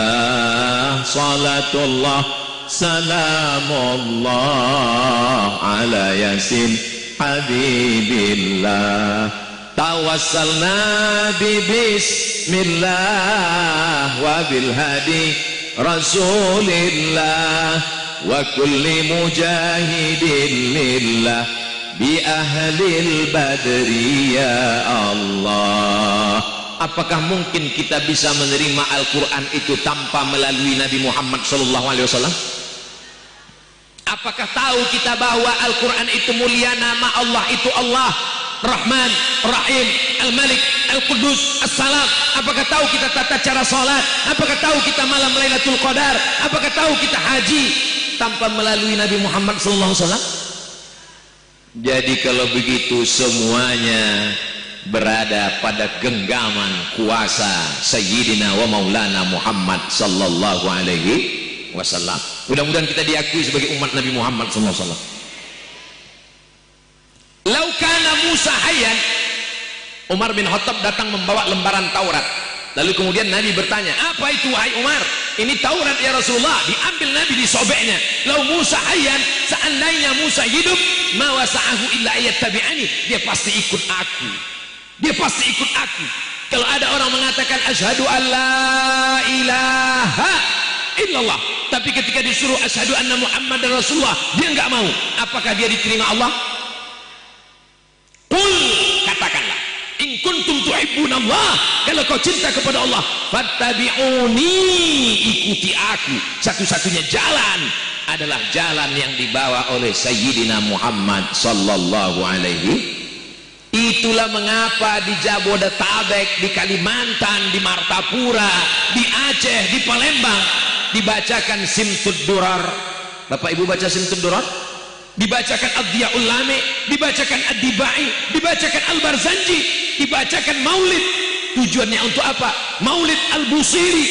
salatullah salamullah ala yasin habibillah, tawassalna bi bismillah wa bil hadi rasulillah wa kulli mujahidin lillah bi ahlil badri ya Allah. Apakah mungkin kita bisa menerima Al-Quran itu tanpa melalui Nabi Muhammad SAW? Apakah tahu kita bahwa Al-Quran itu mulia, nama Allah itu Allah, Rahman, Rahim, Al-Malik, Al-Qudus, As-Salam. Apakah tahu kita tata cara sholat? Apakah tahu kita malam Lailatul Qadar? Apakah tahu kita haji tanpa melalui Nabi Muhammad SAW? Jadi kalau begitu semuanya berada pada genggaman kuasa Sayyidina wa Maulana Muhammad sallallahu alaihi wasallam. Mudah-mudahan kita diakui sebagai umat Nabi Muhammad sallallahu alaihi wasallam. Lau kana Musa hayyan, Umar bin Khattab datang membawa lembaran Taurat. Lalu kemudian Nabi bertanya, apa itu wahai Umar? Ini Taurat ya Rasulullah. Diambil Nabi, disobeknya. Lau Musa hayyan, seandainya Musa hidup, ma wasa'ahu illa ayattabi'ani, dia pasti ikut aku. Dia pasti ikut aku. Kalau ada orang mengatakan asyhadu an la ilaha illallah, tapi ketika disuruh asyhadu anna Muhammadar Rasulullah, dia enggak mau. Apakah dia diterima Allah? Qul, katakanlah, in kuntum tuhibbunallah, kalau kau cinta kepada Allah, fattabi'uni, ikuti aku. Satu-satunya jalan adalah jalan yang dibawa oleh Sayyidina Muhammad sallallahu alaihi. Itulah mengapa di Jabodetabek, di Kalimantan, di Martapura, di Aceh, di Palembang dibacakan Simtud Durar. Bapak Ibu baca Simtud Durar? Dibacakan Ad-Diya'ul Lami, dibacakan Ad-Dibai, dibacakan Al-Barzanji, dibacakan Maulid. Tujuannya untuk apa? Maulid Al-Busiri.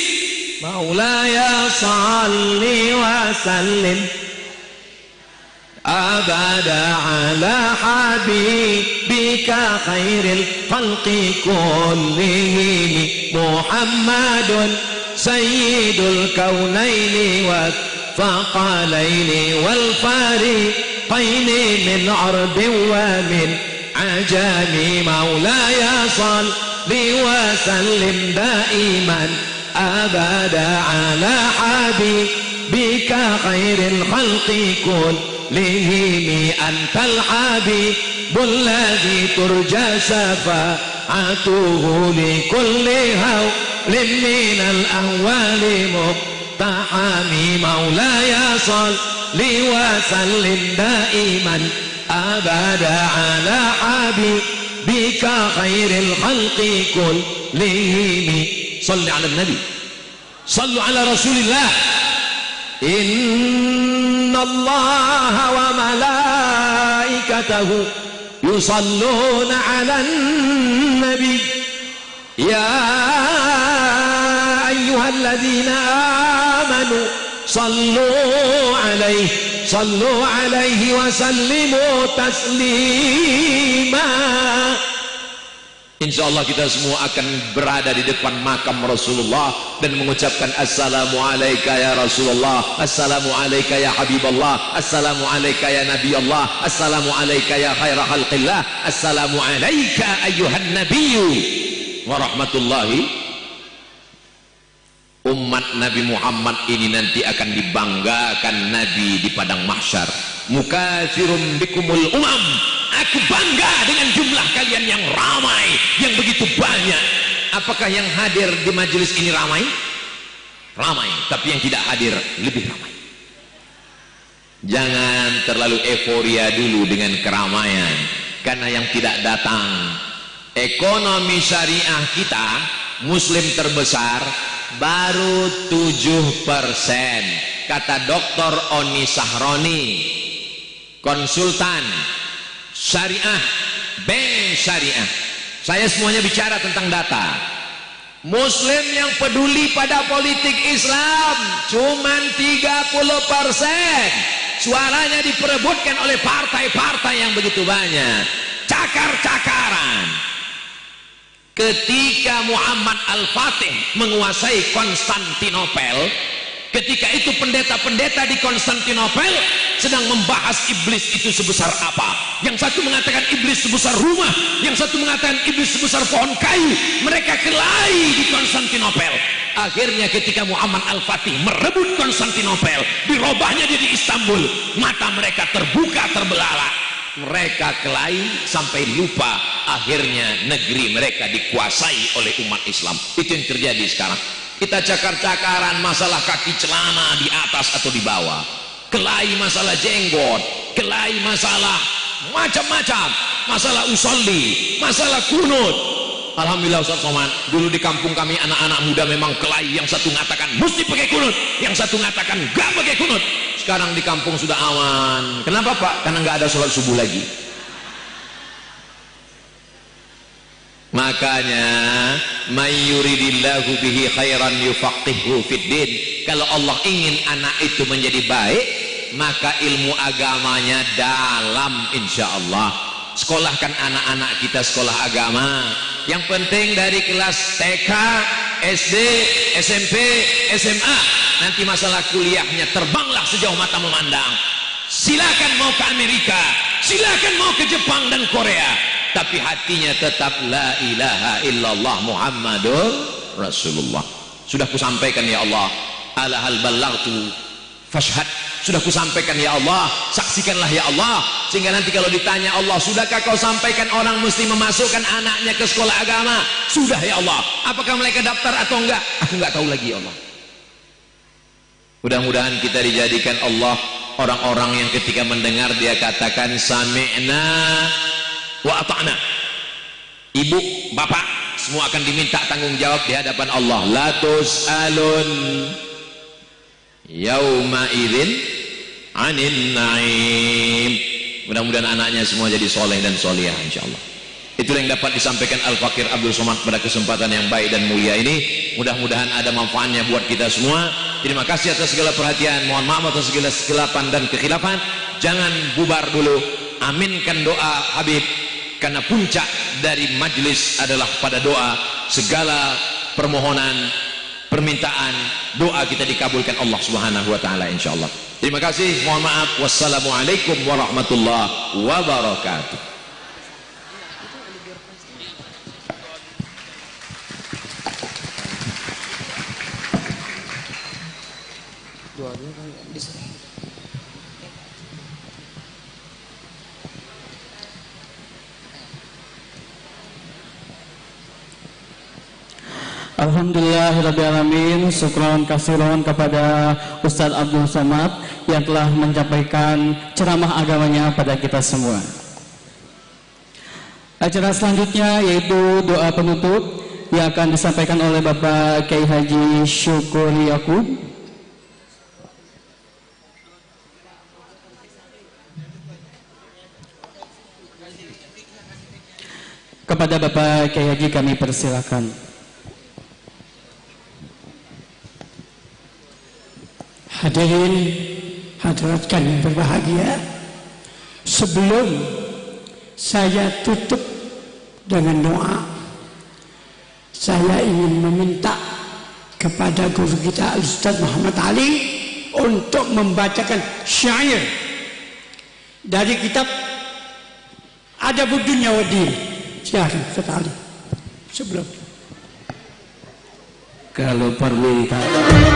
Maulaya salli wa sallim abada ala habibika khairil khalqi kullihim Muhammadun sayyidul kaunaini wa faqalaini wal fariqaini min arbin wa min ajami. Maulaya salli wa sallim daiman abada ala habibika khairil khalqi kullihim antal habibul ladzi turja syafa'atuhu li kulli hawlin minal ahwali muqtahami. Maulaya salli wa sallim daiman abada ala habibika khairil khalqi kullihim. Salli ala nabi Sallu ala Rasulillah. Innallaha wa malaikatahu yusalluna 'alan nabi. Ya ayyuhalladzina amanu sallu alaihi wa sallimu taslima. Insyaallah kita semua akan berada di depan makam Rasulullah dan mengucapkan assalamu alayka ya Rasulullah, assalamu alayka ya Habiballah, assalamu alayka ya Nabi Allah, assalamu alayka ya khaira khalqillah, assalamu alayka ayyuhan nabiyyu wa rahmatullahi. Umat Nabi Muhammad ini nanti akan dibanggakan Nabi di padang mahsyar. Mukatsirum bikumul umam, aku bangga dengan jumlah kalian yang ramai, yang begitu banyak. Apakah yang hadir di majelis ini ramai? Ramai, tapi yang tidak hadir lebih ramai. Jangan terlalu euforia dulu dengan keramaian, karena yang tidak datang. Ekonomi syariah kita, muslim terbesar, baru 7%, kata Dr. Oni Sahroni, konsultan syariah, bank syariah. Saya semuanya bicara tentang data. Muslim yang peduli pada politik Islam cuman 30%. Suaranya diperebutkan oleh partai-partai yang begitu banyak. Cakar-cakaran. Ketika Muhammad Al-Fatih menguasai Konstantinopel, ketika itu pendeta-pendeta di Konstantinopel sedang membahas iblis itu sebesar apa. Yang satu mengatakan iblis sebesar rumah, yang satu mengatakan iblis sebesar pohon kayu. Mereka kelahi di Konstantinopel. Akhirnya ketika Muhammad Al-Fatih merebut Konstantinopel, dirobahnya dia di Istanbul, mata mereka terbuka terbelalak. Mereka kelahi sampai lupa, akhirnya negeri mereka dikuasai oleh umat Islam. Itu yang terjadi sekarang. Kita cakar-cakaran masalah kaki celana di atas atau di bawah, kelahi masalah jenggot, kelahi masalah macam-macam, masalah usolli, masalah kunut. Alhamdulillah Ustaz Somad, dulu di kampung kami anak-anak muda memang kelahi. Yang satu mengatakan mesti pakai kunut, yang satu mengatakan gak pakai kunut. Sekarang di kampung sudah aman. Kenapa Pak? Karena nggak ada sholat subuh lagi. Makanya mayyuridillahu bihi khairan yufaqihu fiddin. Kalau Allah ingin anak itu menjadi baik, maka ilmu agamanya dalam, insya Allah. Sekolahkan anak-anak kita sekolah agama. Yang penting dari kelas TK, SD, SMP, SMA, nanti masalah kuliahnya terbanglah sejauh mata memandang. Silakan mau ke Amerika, silakan mau ke Jepang dan Korea, tapi hatinya tetap la ilaha illallah Muhammadur Rasulullah. Sudah kusampaikan ya Allah, ala hal ballaghtu fashhad. Sudah kusampaikan ya Allah, saksikanlah ya Allah. Sehingga nanti kalau ditanya Allah, sudahkah kau sampaikan orang mesti memasukkan anaknya ke sekolah agama? Sudah ya Allah. Apakah mereka daftar atau enggak? Aku enggak tahu lagi ya Allah. Mudah-mudahan kita dijadikan Allah orang-orang yang ketika mendengar dia katakan sami'na wa ata'na. Ibu, bapak, semua akan diminta tanggung jawab di hadapan Allah. La tus'alun yauma idzin 'anil na'im. Mudah-mudahan anaknya semua jadi soleh dan solihah insyaallah. Itulah yang dapat disampaikan Al-Fakir Abdul Somad pada kesempatan yang baik dan mulia ini. Mudah-mudahan ada manfaatnya buat kita semua. Terima kasih atas segala perhatian. Mohon maaf atas segala kesilapan dan kekhilafan. Jangan bubar dulu. Aminkan doa Habib, karena puncak dari majlis adalah pada doa. Segala permohonan, permintaan, doa kita dikabulkan Allah Subhanahu wa taala insyaallah. Terima kasih. Mohon maaf. Wassalamualaikum warahmatullahi wabarakatuh. Alhamdulillahirrabbilalamin. Syukron kasiron kepada Ustadz Abdul Somad yang telah menyampaikan ceramah agamanya pada kita semua. Acara selanjutnya yaitu doa penutup yang akan disampaikan oleh Bapak Kiai Haji Syukur Yakub. Kepada Bapak Kiai Haji kami persilakan. Hadirin hadirat kami berbahagia, sebelum saya tutup dengan doa, saya ingin meminta kepada guru kita Ustaz Muhammad Ali untuk membacakan syair dari kitab Adabud Dunya wa Din. Silakan Ustaz Ali. Sebelum kalau permintaan